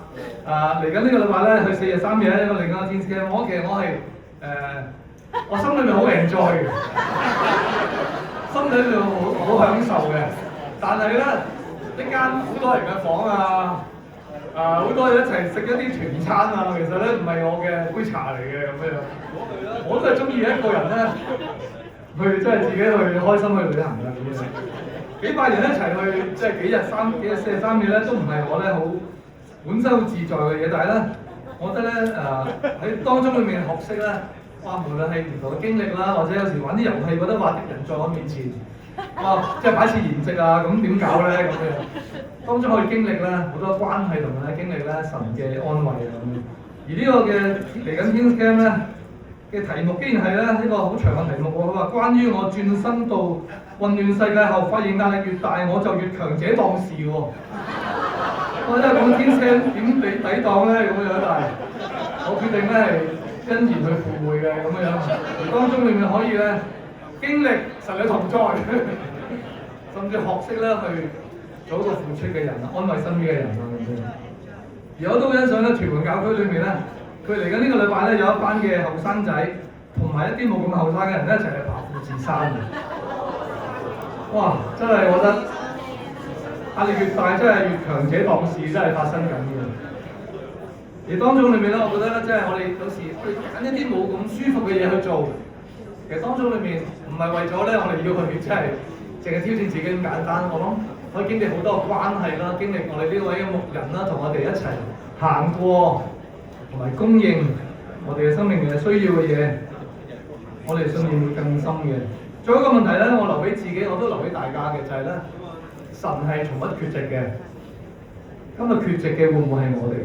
嚟緊呢個禮拜咧，去4日3夜一個另一個 Teens Camp。其實我係我心裏面好 enjoy 嘅，心裏面好享受嘅。但係咧，一間好多人嘅房啊，好多人一齊食一啲團餐啊，其實咧唔係我嘅杯茶嚟嘅咁樣。我都係中意一個人咧，去即係自己去開心去旅行嘅咁樣。幾百人一齊去，即係4日3夜咧，都唔係我咧好本身好自在嘅嘢。但係咧，我覺得咧喺當中裏面學識咧，哇！無論係唔同嘅經歷啦，或者有時玩啲遊戲，覺得話敵人在我面前。即係擺設筵席啊，咁點搞咧咁樣？當中可以經歷咧好多關係同埋經歷咧神嘅安慰啊咁樣。而呢個嘅嚟緊 Teens Camp 咧嘅題目，竟然係咧一個好長嘅題目喎。佢話關於我轉身到混亂世界後，發現壓力越大，我就越強者當時喎。我真係講 Teens Camp 點抵擋咧咁樣，但係我決定咧係欣然去赴會嘅咁樣。而當中裏面可以咧。經歷神嘅同在，甚至學識咧去做一個付出嘅人啊，安慰身邊嘅人啊咁樣。而我都欣賞咧，屯門教區裏面咧，佢嚟緊呢個禮拜咧有一班嘅後生仔，同埋一啲冇咁後生嘅人咧一齊去爬富士山嘅。哇！真係我覺得壓力越大，真係越強者當時，真係發生緊嘅。而當中裏面咧，我覺得咧，即係我哋有時去揀一啲冇咁舒服嘅嘢去做。其實當中裏面唔係為咗咧，我哋要去即係淨係挑戰自己咁簡單，我諗可以經歷好多關係啦，經歷我哋呢位嘅牧人啦，同我哋一齊行過，同埋供應我哋嘅生命嘅需要嘅嘢，我哋信念會更深嘅。仲有一個問題咧，我留俾自己，我都留俾大家嘅就係咧，神係從不缺席嘅。今日缺席嘅會唔會係我哋？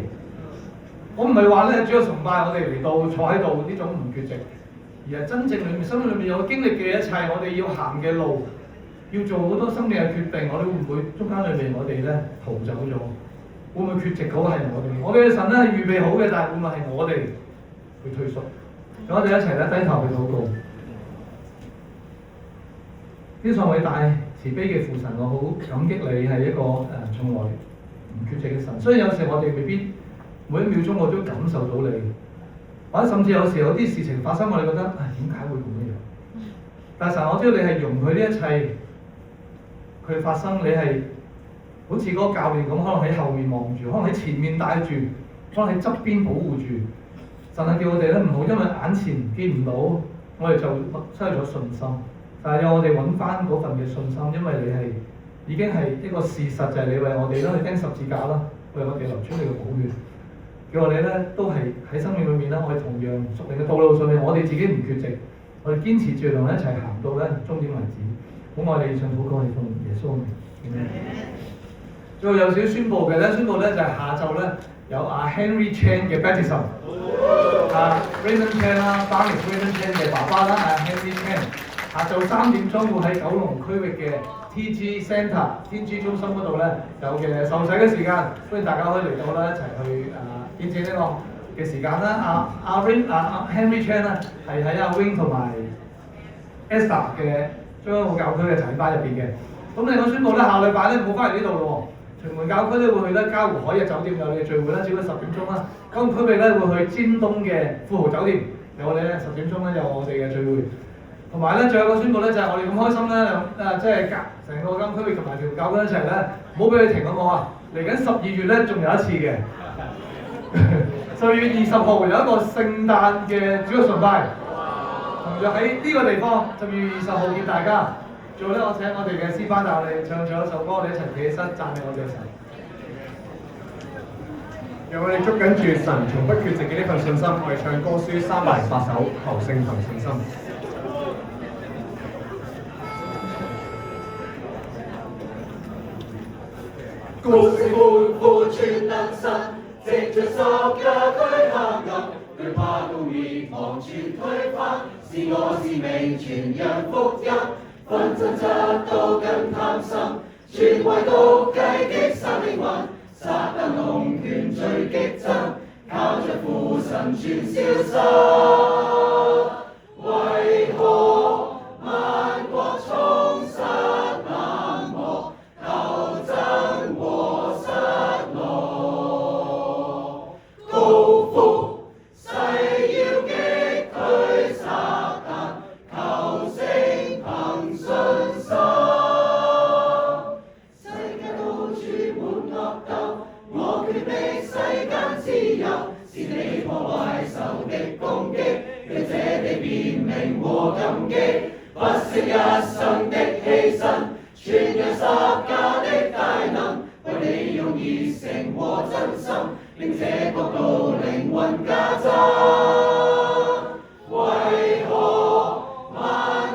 我唔係話咧，主要崇拜我哋嚟到坐喺度呢種唔缺席，而係真正裏面生命裏面有經歷嘅一切，我哋要行嘅路，要做好多生命嘅決定，我哋會唔會中間裏面我哋咧逃走咗？會唔會缺席嗰個係我哋？我哋嘅神咧係預備好嘅，但係會唔會係我哋去退縮？咁我哋一齊咧低頭去禱告。天上偉大慈悲嘅父神，我好感激你係一個從來唔缺席嘅神。所以有時我哋未必每一秒鐘我都感受到你，或者甚至有時有啲事情發生，我哋覺得點解會咁樣？但神，我知道你係容許呢一切佢發生，你係好似嗰個教練咁，可能喺後面望住，可能喺前面帶住，可能喺側邊保護住。神係叫我哋咧唔好因為眼前見唔到，我哋就失去咗信心。但係有我哋揾翻嗰份嘅信心，因為你係已經係一個事實，就係你為我哋啦，你釘十字架啦，為我哋流出你嘅寶血，叫我哋咧都係喺生命裏面咧，我哋同樣屬靈嘅道路上面，我哋自己唔缺席，我哋堅持住同一齊行到咧終點為止。好，我哋上禱告係奉耶穌名。最後有少少宣佈嘅咧，宣佈咧就係下晝咧有阿 Henry Chan 嘅 baptism， Raymond Chan 啦，Barney Raymond Chan 嘅爸爸啦，Henry Chan。下晝3點鐘會喺九龍區域嘅 TG Centre、TG 中心嗰度咧有嘅受洗嘅時間，歡迎大家可以嚟到啦，一齊去見證呢個嘅時間啦。Henry Chan 咧係喺阿 Wing 同埋 Esther 嘅將軍澳教區嘅陳班入邊嘅。咁另外宣布咧，下禮拜咧唔好翻嚟呢度咯喎，屯門教區咧會去咧嘉湖海逸酒店有你嘅聚會啦，只不過10點鐘啦。九龍區域咧會去尖東嘅富豪酒店有我哋咧10點鐘咧有我哋嘅聚會。同埋咧，仲有個宣佈咧，就係我哋咁開心咧，即係隔成個金區域同埋條教區一齊咧，唔好俾佢停好冇啊！嚟緊12月咧，仲有一次嘅，12月20號有一個聖誕嘅主日崇拜，同樣喺呢個地方12月20號見大家。最後咧，我請我哋嘅詩班帶我哋唱咗一首歌，我哋一齊企起身讚美我哋嘅神。讓我哋捉緊住神從不缺席嘅呢份信心，我哋唱歌書308首，求聖憑信心。故事滿腹全能神，藉着十架驅黑暗，懼怕公義完全推翻，是我使命傳揚福音，紛爭執到更貪心，全為毒計擊殺靈魂，撒但龍權最激增，靠着父神全消失，為何萬國充失冷漠？鬥爭和失落，高呼誓要擊退撒但，求聖憑信心。世界到處滿惡鬥，我決定世間自由，是你破壞仇敵攻擊，對這地辨明和感激，不惜一生的犧牲。傳揚十架的大能，為你用熱誠和真心，令這國度靈魂加增。為何萬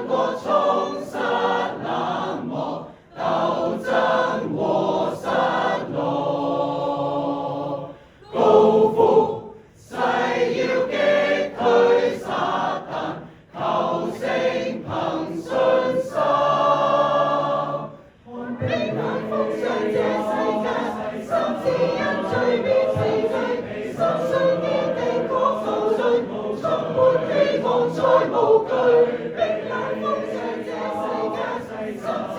國充失冷漠，鬥爭和失落？高呼誓要擊退撒但，求聖憑信心。逼難封上這世界，甚至因罪變死罪，深信天地確受罪，充滿希望再無懼。逼難封上這世界，甚至